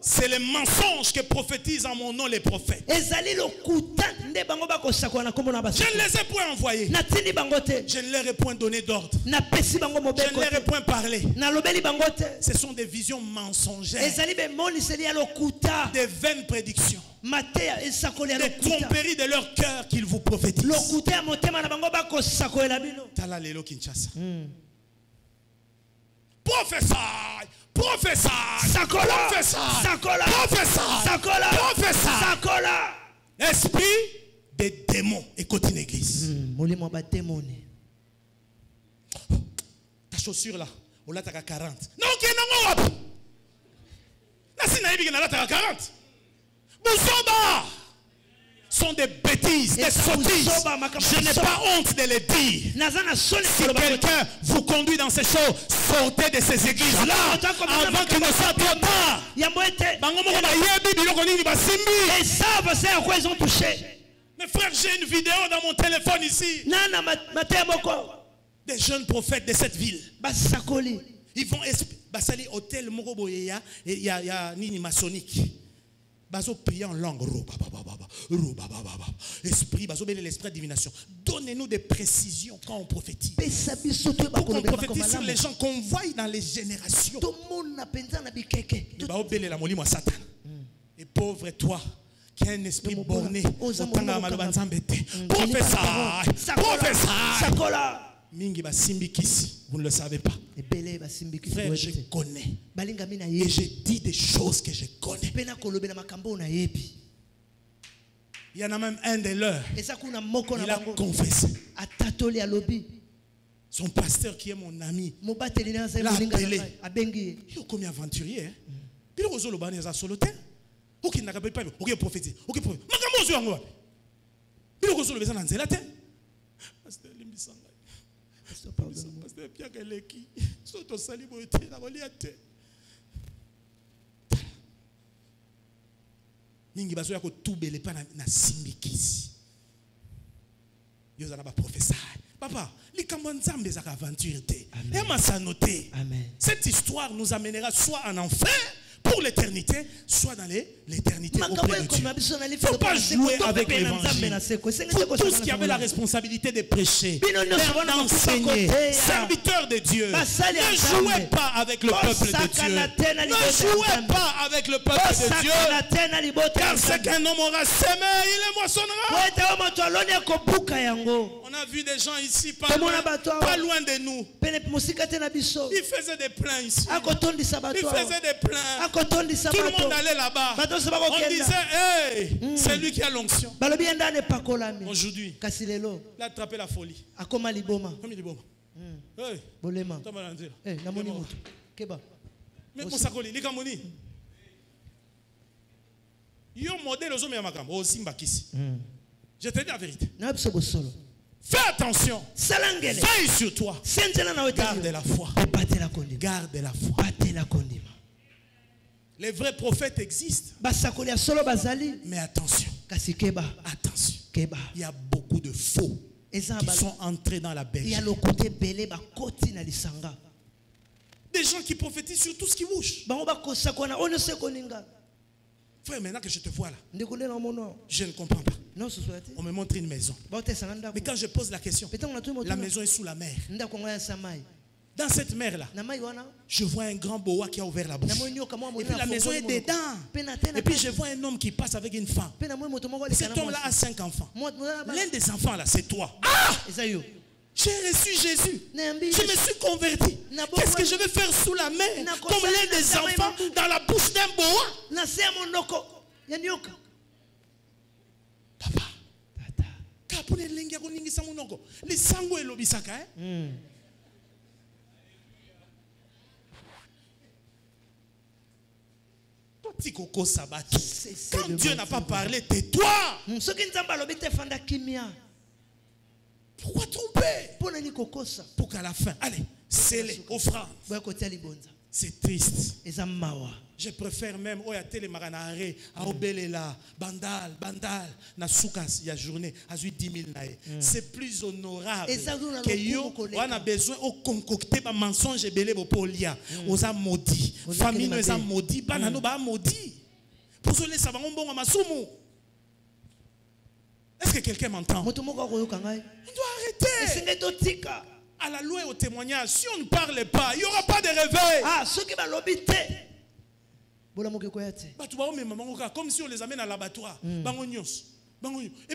c'est le mensonge que prophétisent en mon nom les prophètes. Je ne les ai point envoyés. Je ne leur ai point donné d'ordre. Je ne leur ai point parlé. Ce sont des visions mensongères, des vaines prédictions, des tromperies de leur cœur qu'ils vous prophétisent. Talalelo Kinshasa. Professeur, professeur, Sakola, Sakola, professeur, Sakola, professeur, Sakola. Esprit des démons. Écoute une église. Ta chaussure là, on l'a 40. Non, ok, non, non. La sinaïbi n'a pas 40. Boussoba sont des bêtises, des sottises. Je n'ai pas honte de les dire. Si quelqu'un vous conduit dans ces choses, sortez de ces églises-là avant qu'il ne soit trop tard. Mais frère, j'ai une vidéo dans mon téléphone ici. Des jeunes prophètes de cette ville. Ils vont basali hôtel moko il y a nini maçonnique. Baso prier en langue. Esprit, baso béné l'esprit de divination. Donnez-nous des précisions quand on prophétise. Pour qu'on prophétise sur les gens qu'on voit dans les générations. Et pauvre toi qui a un esprit borné. Professeur. Mingi ba simbikisi, vous ne le savez pas. Frère, je connais. Et je dis des choses que je connais. Il y en a même un de leurs. Il a confessé. Son pasteur qui est mon ami l'a appelé. Il est comme un aventurier. Il est comme un solotaire. Il n'a pas de prophétie. Il est comme un zélateur. Pasteur Pierre Keleki, soto salibo ete na reliate. Mingi baso ya ko tubele pa na simbikisi. Yo zana ba professeur. Papa, likambo nzambe za aventure te. Et ma sanoté. Cette histoire nous amènera soit en enfer pour l'éternité, soit dans l'éternité auprès de Dieu. Il ne faut pas jouer avec l'évangile. Pour tous qui avaient la responsabilité de prêcher, d'enseigner, serviteurs de Dieu, ne jouez pas avec le peuple de Dieu. Ne jouez pas avec le peuple de Dieu. Car ce qu'un homme aura semé, il le moissonnera. On a vu des gens ici, pas loin de nous. Ils faisaient des pleins ici. Ils faisaient des pleins. Tout le monde allait là-bas. On disait, hey, c'est lui qui a l'onction. Aujourd'hui, il a attrapé la folie. Comme il est bon. Hey, mais mon sacoli, il est comme yo modèle aux hommes et à ma caméra. Je te dis la vérité. Fais attention. Veille sur toi. Garde la foi. Garde la foi. Les vrais prophètes existent. Mais attention. Attention. Il y a beaucoup de faux qui sont entrés dans la bergerie. Des gens qui prophétisent sur tout ce qui bouge. Frère, maintenant que je te vois là, je ne comprends pas. On me montre une maison. Mais quand je pose la question, la maison est sous la mer. Dans cette mer-là, je vois un grand boa qui a ouvert la bouche. Et puis la maison est dedans. Et puis je vois un homme qui passe avec une femme. Cet homme-là a 5 enfants. L'un des enfants là, c'est toi. Ah! J'ai reçu Jésus. Je me suis converti. Qu'est-ce que je vais faire sous la mer comme l'un des enfants dans la bouche d'un boa? Papa. Les sango et l'obisaka. Quand Dieu n'a pas parlé, tais-toi. Pourquoi tromper? Pour qu'à la fin, allez, scellez, offrande. C'est triste. Je préfère même bandal, na soukas ya journée, à 10 000 nae. C'est plus honorable que yo, on a besoin de concocter un mensonge et belé pour lia. On a maudit. Famille nous a maudit, banano ba maudit. Pour cela, ça va un bon masumu. Est-ce que quelqu'un m'entend? On doit arrêter. À la loi et au témoignage, si on ne parle pas, il n'y aura pas de réveil. Ah, ceux qui vont l'obiter. Comme si on les amène à l'abattoir. Et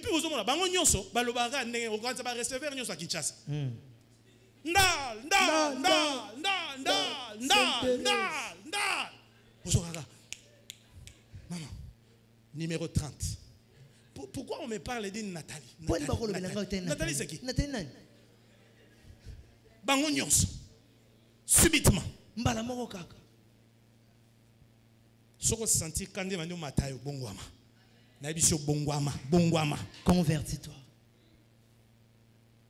puis vous avez Bangonyonso, Balobara, on va recevoir Nyonso à Kinshasa. Maman, numéro 30. Pourquoi on me parle d'une Nathalie? Nathalie, c'est qui? Bangonyonso. Subitement. Soko sentir quand il m'a matayo bongwama. Naibisho bongwama. Convertis-toi.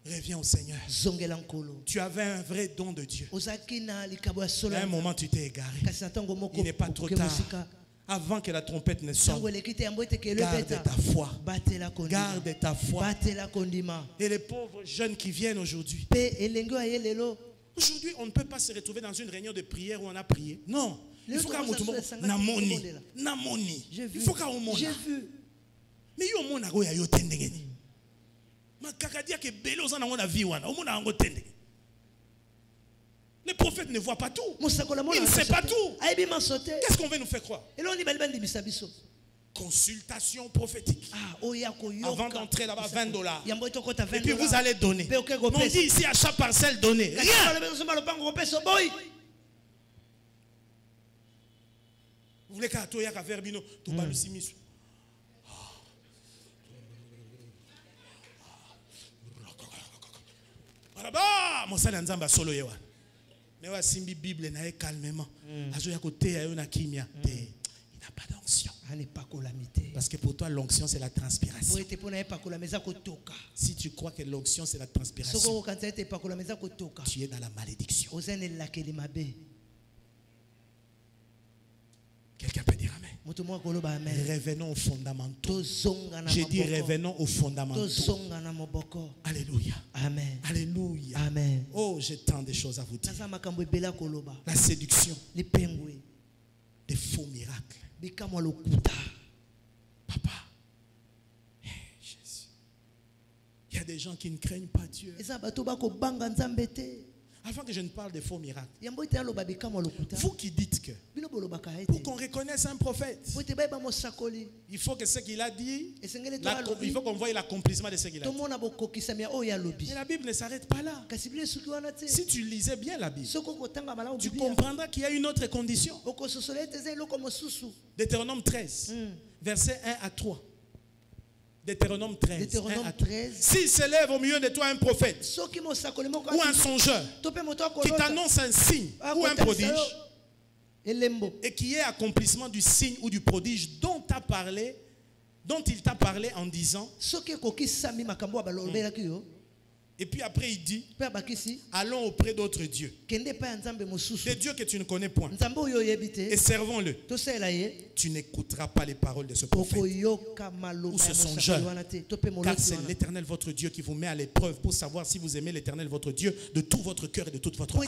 Reviens au Seigneur. Tu avais un vrai don de Dieu. À un moment tu t'es égaré. Il n'est pas trop tard. Avant que la trompette ne sonne, garde ta foi. Garde ta foi. Et les pauvres jeunes qui viennent aujourd'hui, Aujourd'hui, on ne peut pas se retrouver dans une réunion de prière où on a prié. Non. Il faut qu'on namoni. Namoni. Il faut qu'on monte. J'ai vu. Mais yo mona go ya yo tendengeni. Makakadia ke belo za na vie wana. O mona ngo tendengeni. Les prophètes ne voient pas tout. Ils ne savent pas tout. Qu'est-ce qu'on veut nous faire croire? Consultation prophétique. Avant d'entrer là-bas, $20. Et puis vous allez donner. On dit ici à chaque parcelle, donner. Rien. Vous voulez qu'à toi, faire bino, tout bas le simis. Voilà, mon salut Nzamba solo yewa. Mais ouais, simbi Bible na calmement. Azoya côté ayo na kimia. Il n'a pas d'onction. Parce que pour toi l'onction c'est la transpiration. Si tu crois que l'onction c'est la transpiration, tu es dans la malédiction. Quelqu'un peut dire amen. Revenons aux fondamentaux. J'ai dit revenons aux fondamentaux. Alléluia. Amen. Alléluia. Amen. Oh, j'ai tant de choses à vous dire. La séduction. Des faux miracles. Papa. Jésus. Il y a des gens qui ne craignent pas Dieu. Avant que je ne parle des faux miracles, vous qui dites que pour qu'on reconnaisse un prophète, il faut que ce qu'il a dit, il faut qu'on voie l'accomplissement de ce qu'il a dit. Mais la Bible ne s'arrête pas là. Si tu lisais bien la Bible, tu comprendras qu'il y a une autre condition. Deutéronome 13, versets 1 à 3. Deutéronome 13, 1 à 3. S'il s'élève au milieu de toi un prophète ou un songeur qui t'annonce un signe ou un prodige et qui est accomplissement du signe ou du prodige dont il t'a parlé en disant, et puis après il dit, allons auprès d'autres dieux, des dieux que tu ne connais point, et servons-le. Tu n'écouteras pas les paroles de ce prophète ou ce songeur, car c'est l'Éternel votre Dieu qui vous met à l'épreuve pour savoir si vous aimez l'Éternel votre Dieu de tout votre cœur et de toute votre âme.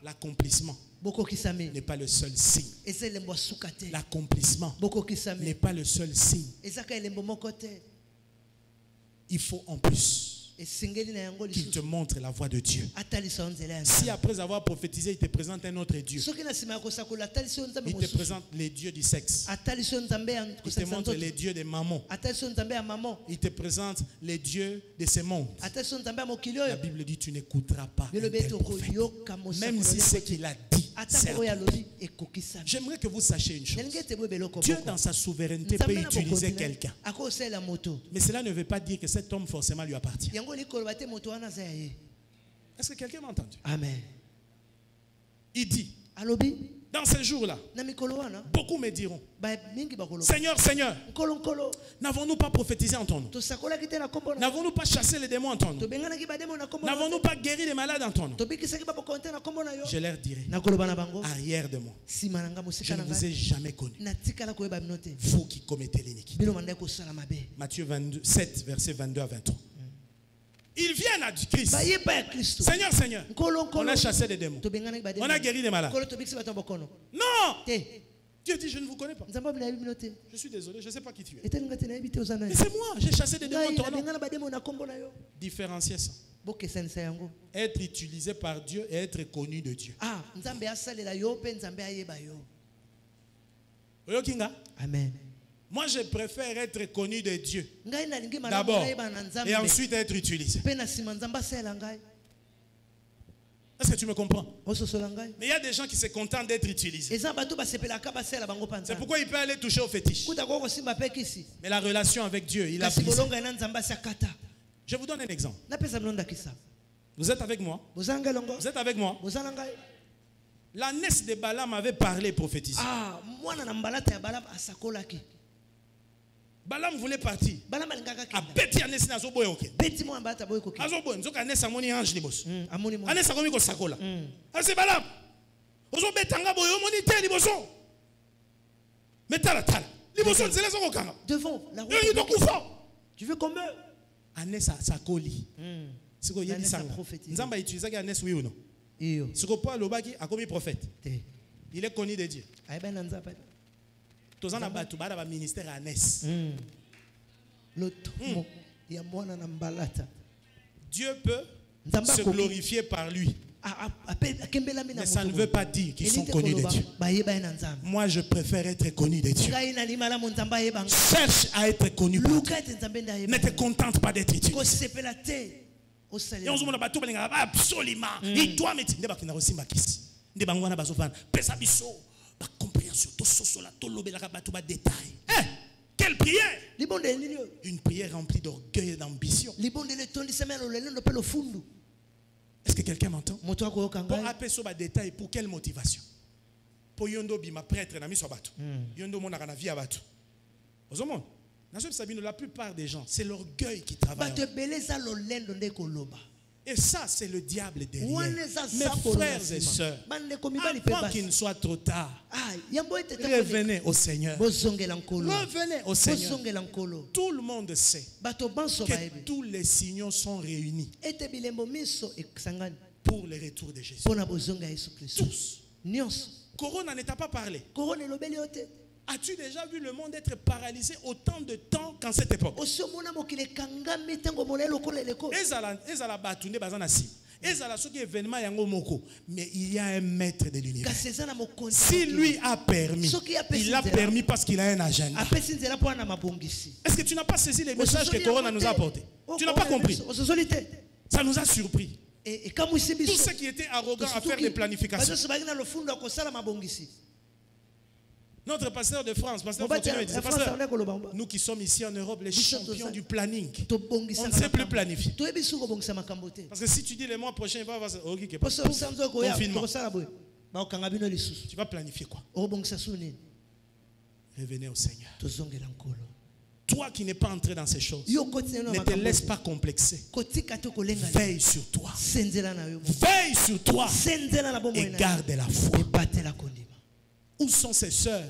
L'accomplissement n'est pas le seul signe. L'accomplissement n'est pas le seul signe. Il faut en plus qu'il te montre la voie de Dieu. Si après avoir prophétisé, il te présente un autre Dieu, il te présente les dieux du sexe, il te montre les dieux des mamans, il te présente les dieux de ce monde, la Bible dit tu n'écouteras pas un tel prophète, même si ce qu'il a dit. J'aimerais que vous sachiez une chose. Dieu dans sa souveraineté peut utiliser quelqu'un, mais cela ne veut pas dire que cet homme forcément lui appartient. Est-ce que quelqu'un m'a entendu? Amen. Il dit, dans ces jours-là, beaucoup me diront, Seigneur, Seigneur, n'avons-nous pas prophétisé en ton nom? N'avons-nous pas chassé les démons en ton nom? N'avons-nous pas guéri les malades en ton nom? Je leur dirai, arrière de moi, je ne vous ai jamais connu, vous qui commettez l'iniquité. Matthieu 7, versets 22 à 23. Ils viennent à Christ. Seigneur, Seigneur, on a chassé des démons, on a guéri des malades. Non! Dieu dit, je ne vous connais pas. Je suis désolé, je ne sais pas qui tu es. Mais c'est moi, j'ai chassé des démons en ton nom. Différencier ça. Être utilisé par Dieu et être connu de Dieu. Amen. Moi, je préfère être connu de Dieu d'abord et ensuite être utilisé. Est-ce que tu me comprends? Mais il y a des gens qui se contentent d'être utilisés. C'est pourquoi il peut aller toucher au fétiche. Mais la relation avec Dieu, il a brisé. Je vous donne un exemple. Vous êtes avec moi? Vous êtes avec moi? La nièce de Balaam avait parlé, prophétisé. Balaam voulait partir. A beti anesi na zo boye oke. Azo boye nzoka anesi amoni ange liboso. Anesi akomi ko sakola. Ase Balaam. Ozo betanga boye omoni te liboso. Metala tala. Liboso nzela zo kokanga. Devant la route. Tu veux qu'on meure? Anes sa coli. C'est quoi il dit ça? Nzamba utilise que Anes oui ou non? C'est quoi le baki a commis prophète? Il est connu de Dieu. Tous en a battu bas ministère Anes. Dieu peut se glorifier par lui. Mais ça ne veut pas dire qu'ils sont connus de Dieu. Moi, je préfère être connu de Dieu. Cherche à être connu par Dieu. Ne te contente pas d'être Dieu. Et on se demande absolument. Il doit mettre quelle prière? Une prière remplie d'orgueil et d'ambition. Est-ce que quelqu'un m'entend? Pour appeler sur détail, pour quelle motivation? Pour yondo bima prêtre na miso bato. Yondo mona kana vie abato. Ozomon. La plupart des gens, c'est l'orgueil qui travaille. Et ça, c'est le diable derrière. Mes frères et sœurs, avant qu'il ne soit trop tard, revenez au Seigneur. Revenez au Seigneur. Tout le monde sait que tous les signaux sont réunis pour le retour de Jésus. Tous. Corona n'est pas parlé. As-tu déjà vu le monde être paralysé autant de temps qu'en cette époque? Mais il y a un maître de l'univers. Si lui a permis, il a permis parce qu'il a un agenda. Est-ce que tu n'as pas saisi les messages que Corona nous a apportés? Tu n'as pas compris? Ça nous a surpris. Tous ceux qui étaient arrogants à faire des planifications. Notre pasteur de France, pasteur Fortuné, disait, pasteur, nous qui sommes ici en Europe, les champions du planning, on ne sait plus planifier. Parce que si tu dis le mois prochain, il va y avoir confinement. Tu vas planifier quoi? Revenez au Seigneur. Toi qui n'es pas entré dans ces choses, ne te laisse pas complexer. Veille sur toi. Veille sur toi et garde la foi. Où sont ces sœurs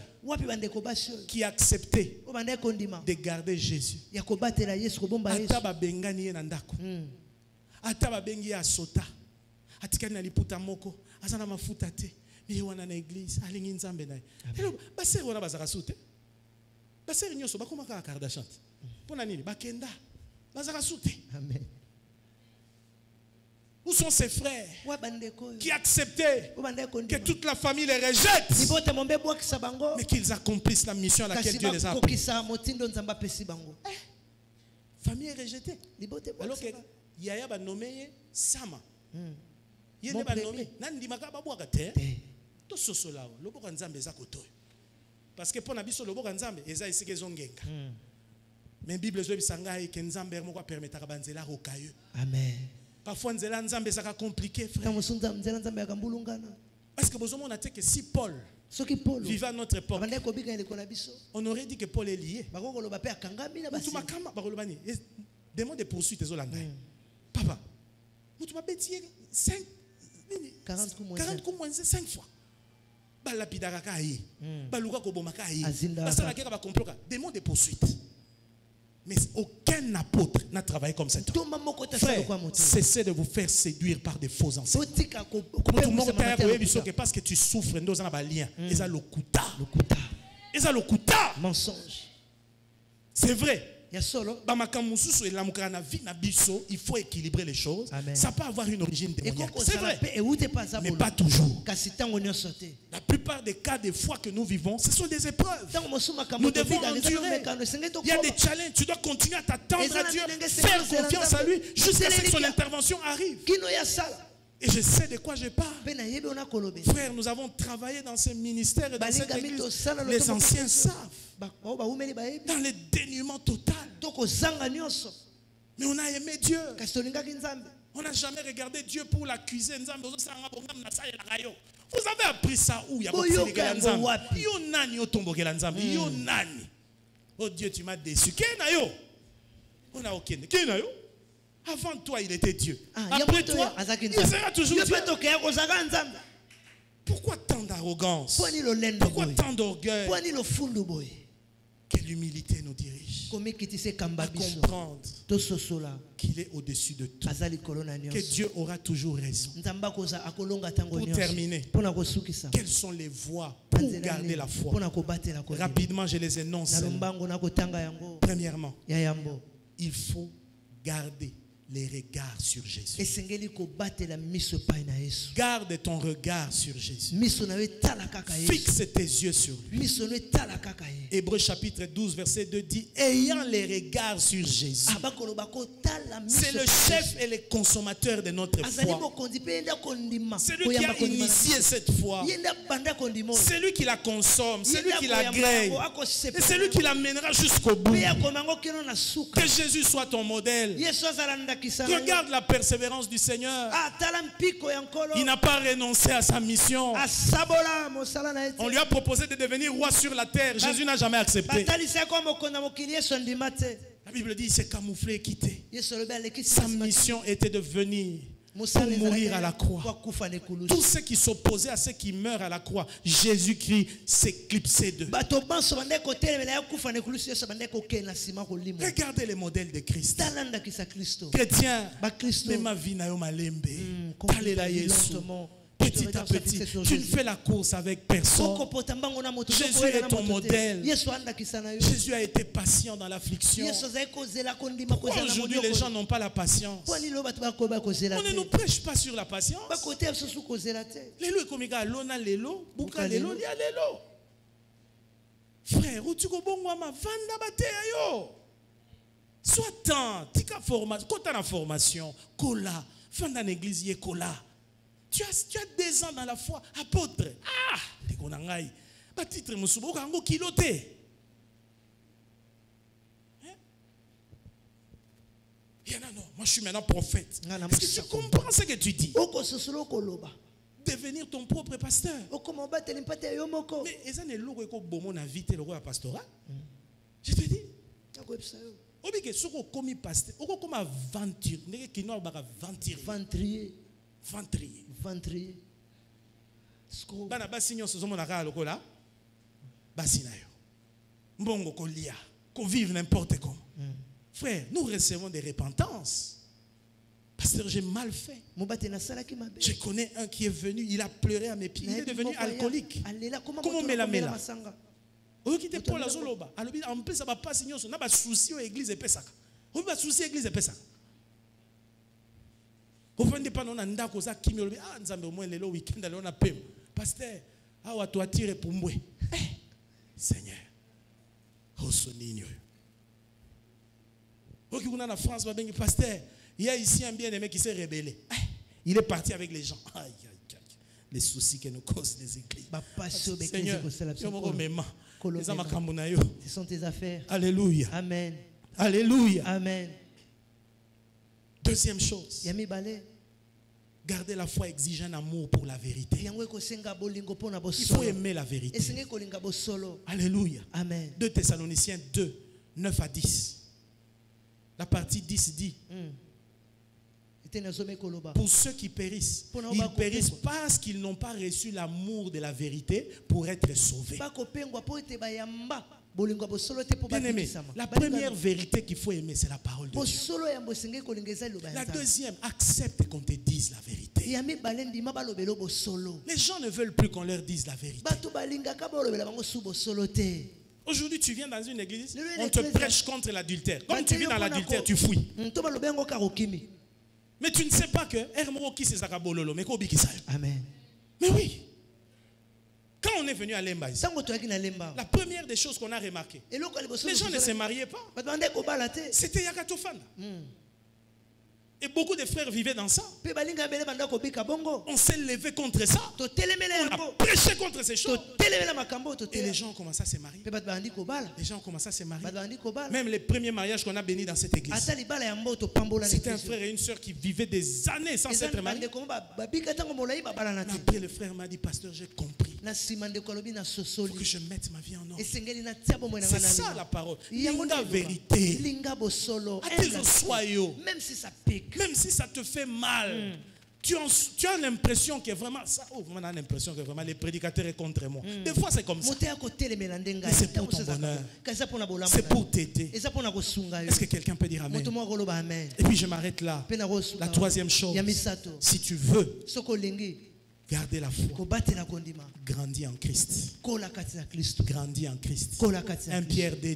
qui acceptaient de garder Jésus? Ata babengani ye na ndako. Ata babengi ya sota. Atikani na liputa moko. Azana mafuta te. Ye wana na église. Alingi nzambe na ye. Baseri wana bazaka sute. Baseri nyoso bakoma ka Kardashian. Pona nini? Bakenda. Bazaka sute. Amen. Où sont ces frères qui acceptaient que toute la famille les rejette, mais qu'ils accomplissent la mission à laquelle Dieu les a appelés? Famille est rejetée. Alors que Yaya va nommer Sama. Il va nommer Nandimaka Babouaka Terre. Tout ce cela, le Boka Nzambe Zakoto. Parce que pour Nabiso, le Boka Nzambe, ils ont essayé de zongenga. Mais la Bible dit que Nzambe permettra de banzela rocailleux. Amen. Parfois, Nzela Nzambe ça compliqué, frère. Parce que besoin on a dit que si Paul vivait à notre époque, on aurait dit que Paul est lié. Demande des poursuites aux Hollandais. Papa, tu m'as bêtisié 40 coups 5 fois. Demande des poursuites. Mais aucun apôtre n'a travaillé comme cet homme. Frère, cessez de vous faire séduire par des faux enseignements. Parce que tu souffres, nous avons un lien. Ils ont le kuta. Ils ont le kuta. Mensonge. C'est vrai. Il faut équilibrer les choses. Amen. Ça peut avoir une origine démoniaque. C'est vrai. Mais pas toujours. La plupart des cas des fois que nous vivons, ce sont des épreuves. Nous devons endurer. Il y a des challenges. Tu dois continuer à t'attendre à Dieu, faire confiance à lui jusqu'à ce que son intervention arrive. Et je sais de quoi je parle. Frère, nous avons travaillé dans ce ministère et dans cette église. Les anciens savent. Dans le dénuement total. Mais on a aimé Dieu. On n'a jamais regardé Dieu pour l'accuser. Vous avez appris ça où? Oh Dieu, tu m'as déçu. Avant toi, il était Dieu. Après toi, il sera toujours Dieu. Pourquoi tant d'arrogance? Pourquoi tant d'orgueil? Que l'humilité nous dirige à comprendre qu'il est au-dessus de tout, que Dieu aura toujours raison. Pour terminer, quelles sont les voies pour garder la foi? Rapidement, je les énonce. Premièrement, il faut garder les regards sur Jésus. Garde ton regard sur Jésus. Fixe tes yeux sur lui. Hébreux chapitre 12 verset 2 dit: ayant les regards sur Jésus. C'est le chef et le consommateur de notre foi. C'est lui qui a initié cette foi. C'est lui qui la consomme. C'est lui qui la grèille. Et c'est lui qui l'amènera jusqu'au bout. Que Jésus soit ton modèle. Regarde la persévérance du Seigneur. Il n'a pas renoncé à sa mission. On lui a proposé de devenir roi sur la terre. Jésus n'a jamais accepté. La Bible dit qu'il s'est camouflé et quitté. Sa mission était de venir pour mourir à la croix. Tous ceux qui s'opposaient à ceux qui meurent à la croix, Jésus-Christ s'éclipsait d'eux. Regardez les modèles de Christ. Chrétien, mais ma vie n'a eu malembe. Petit à petit, tu ne fais la course avec personne. Jésus est ton modèle. Jésus a été patient dans l'affliction. Pourquoi aujourd'hui les gens n'ont pas la patience? On ne nous prêche pas sur la patience. Frère, sois tant, tika formation, quand tu as la formation, kola, fin d'une église, kola. Tu as 2 ans dans la foi, apôtre. Ah, titre musubo kango kiloté. Non, moi je suis maintenant prophète. Est-ce que tu comprends ce que tu dis? Devenir ton propre pasteur. Mais est-ce que tu as pastorat? Je te dis. Obike soko komi pasteur, oko comme aventure, ndeke kino ba venturier. Ventrier. Bana basi nyonso zo monaka lokola basi na yo. Mbongo ko lia, ko vivre n'importe comment. Frère, nous recevons des repentances. Pasteur, j'ai mal fait. Je connais un qui est venu, il a pleuré à mes pieds, il est devenu alcoolique. Comment mela? Oyo kite Paul azoloba, alobi en plus ça va pas nyonso na ba souci au église epesaka. Oyo ba souci église epesaka. Vous ne pas non anda koza kimi olobi ah nzambe au moins lelo weekend lelo na pem. Pasteur, awa to atire pumbwe. Seigneur. Osoninyo. Ok, on a la France va bien pasteur, il y a ici un bien-aimé qui s'est rebellé. Il est parti avec les gens. Aïe aïe aïe. Les soucis que nous causent les églises. Seigneur, ce sont tes affaires. Alléluia. Amen. Alléluia. Amen. Deuxième chose. Garder la foi exige un amour pour la vérité. Il faut aimer la vérité. Alléluia. Amen. 2 Thessaloniciens 2, 9 à 10. La partie 10 dit: pour ceux qui périssent, ils périssent parce qu'ils n'ont pas reçu l'amour de la vérité pour être sauvés. Bien-aimé, la première vérité qu'il faut aimer, c'est la parole de Dieu. La deuxième, accepte qu'on te dise la vérité. Les gens ne veulent plus qu'on leur dise la vérité. Aujourd'hui, tu viens dans une église, on te prêche contre l'adultère. Comme tu vis dans l'adultère, tu fouilles. Mais tu ne sais pas que Amen. Mais oui. Quand on est venu à Lemba, la première des choses qu'on a remarqué, les gens ne se mariaient pas. C'était Yakatofana. Et beaucoup de frères vivaient dans ça. On s'est levé contre ça. On a prêché contre ces choses. Et les gens ont commencé à se marier. Les gens ont commencé à se marier. Même les premiers mariages qu'on a bénis dans cette église, c'était un frère et une soeur qui vivaient des années sans s'être mariés. Après, le frère m'a dit: pasteur, j'ai compris. Il faut que je mette ma vie en ordre. C'est ça la parole. Linga vérité. Même si ça pique. Même si ça te fait mal. tu as l'impression que vraiment ça, on a l'impression que vraiment les prédicateurs sont contre moi. Des fois c'est comme ça. Mais c'est pour ton bonheur. C'est pour t'aider. Est-ce que quelqu'un peut dire amen? Et puis je m'arrête là. La troisième chose, si tu veux garder la foi, grandis en Christ. Grandis en Christ. 1 Pierre 2.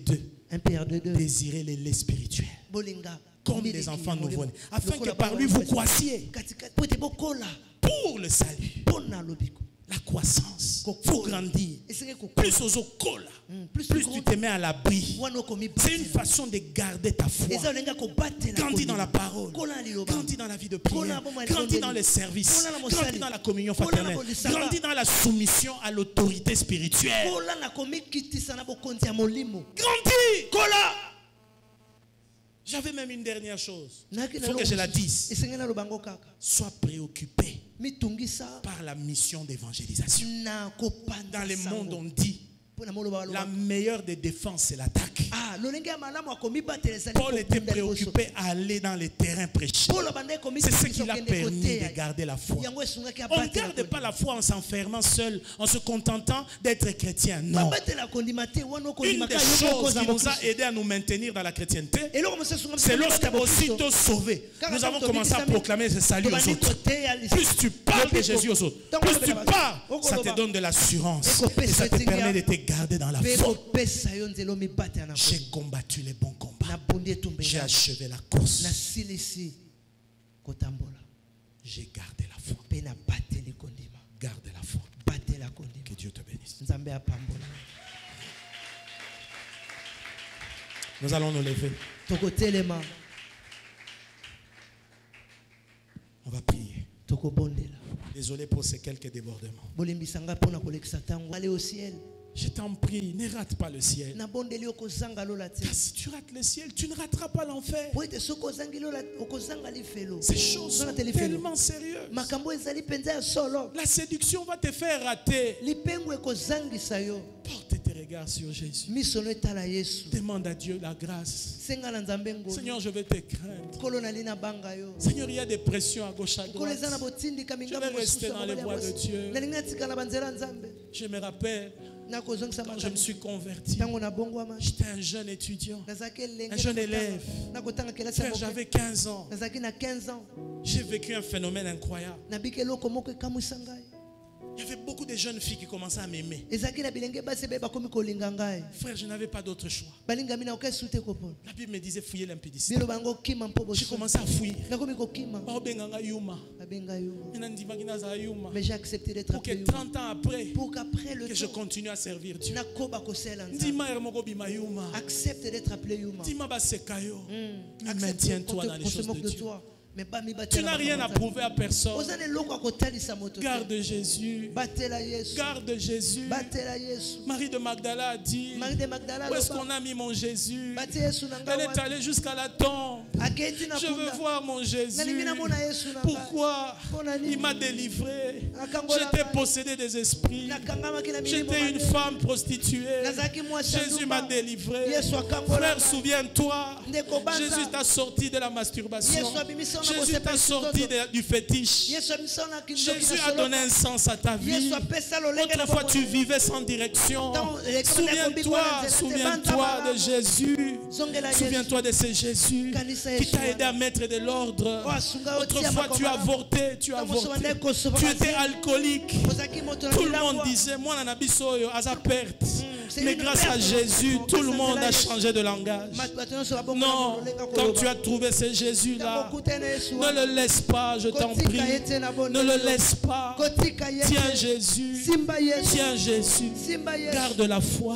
Désirez les laits spirituels comme des enfants nouveau-nés, afin que par lui vous croissiez pour le salut. La croissance, il faut grandir. Plus aux cola, plus tu te mets à l'abri. C'est une façon de garder ta foi. Grandis dans la parole, grandis dans la vie de prière, grandis dans les services, grandis dans la communion fraternelle, grandis dans la soumission à l'autorité spirituelle. Grandis! J'avais même une dernière chose. Il faut que je la dise. Sois préoccupé par la mission d'évangélisation. Dans le monde, on dit la meilleure des défenses, c'est l'attaque. Paul était préoccupé à aller dans les terrains prêchés. C'est ce qui l'a permis de garder la foi. On ne garde pas la foi en s'enfermant seul, en se contentant d'être chrétien. Non. Une des choses qui nous a aidé à nous maintenir dans la chrétienté, c'est lorsque, aussitôt sauvés, nous avons commencé à proclamer ce salut aux autres. Plus tu parles de Jésus aux autres, plus tu parles, ça te donne de l'assurance et ça te permet de te garder dans la foi. J'ai combattu les bons combats. J'ai achevé la course. J'ai gardé la foi. Garde la foi. Que Dieu te bénisse. Nous allons nous lever. On va prier. Désolé pour ces quelques débordements. Aller au ciel. Je t'en prie, ne rate pas le ciel. Car si tu rates le ciel, tu ne rateras pas l'enfer. Ces choses sont tellement sérieuses. La séduction va te faire rater. Porte tes regards sur Jésus. Demande à Dieu la grâce. Seigneur, je vais te craindre. Seigneur, il y a des pressions à gauche à droite. Je vais rester dans les voies de Dieu. Je me rappelle, quand je me suis converti, j'étais un jeune étudiant, un jeune élève. Frère, j'avais 15 ans. J'ai vécu un phénomène incroyable. Il y avait beaucoup de jeunes filles qui commençaient à m'aimer. Frère, je n'avais pas d'autre choix. La Bible me disait fouiller l'impudicité. J'ai commencé à fuir. Mais j'ai accepté d'être pour que 30 ans après, que je continue à servir Dieu. Accepte d'être appelé Yuma. Maintiens-toi dans les choses de Dieu. Tu n'as rien à prouver à personne. Garde Jésus. Garde Jésus. Marie de Magdala a dit, où est-ce qu'on a mis mon Jésus? Elle est allée jusqu'à la tombe. Je veux voir mon Jésus. Pourquoi? Il m'a délivré. J'étais possédé des esprits. J'étais une femme prostituée. Jésus m'a délivré. Frère, souviens-toi, Jésus t'a sorti de la masturbation. Jésus t'a sorti du fétiche. Jésus a donné un sens à ta vie. Autrefois tu vivais sans direction. Souviens-toi de Jésus. Souviens-toi de ce Jésus qui t'a aidé à mettre de l'ordre. Autrefois tu as avorté. Tu étais alcoolique. Tout le monde disait, moi n'anabisoyo à perte. Mais grâce à Jésus, tout le monde a changé de langage. Non, quand tu as trouvé ce Jésus-là, ne le laisse pas, je t'en prie. Ne le laisse pas. Tiens Jésus. Tiens Jésus. Garde la foi.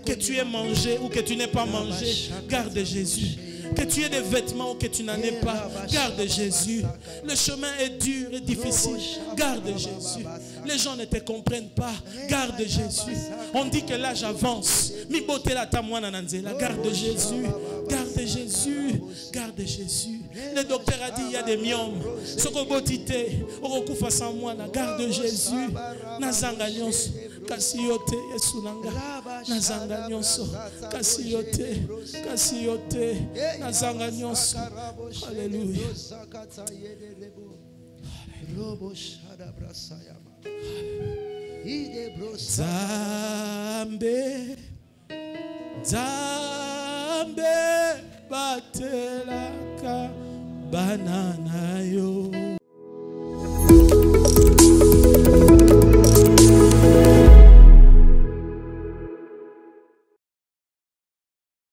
Que tu aies mangé ou que tu n'aies pas mangé, garde Jésus. Que tu aies des vêtements ou que tu n'en aies pas, garde Jésus. Le chemin est dur et difficile, garde Jésus. Les gens ne te comprennent pas, garde Jésus. On dit que l'âge avance. Garde Jésus. Garde Jésus. Garde Jésus. Le docteur a dit il y a des myomes. Garde Jésus. Kasiote Yesunanga Nazanga nyonso Kasiote Nazanga nyonso. Alléluia. Zambe, Zambe, batelaka banana yo.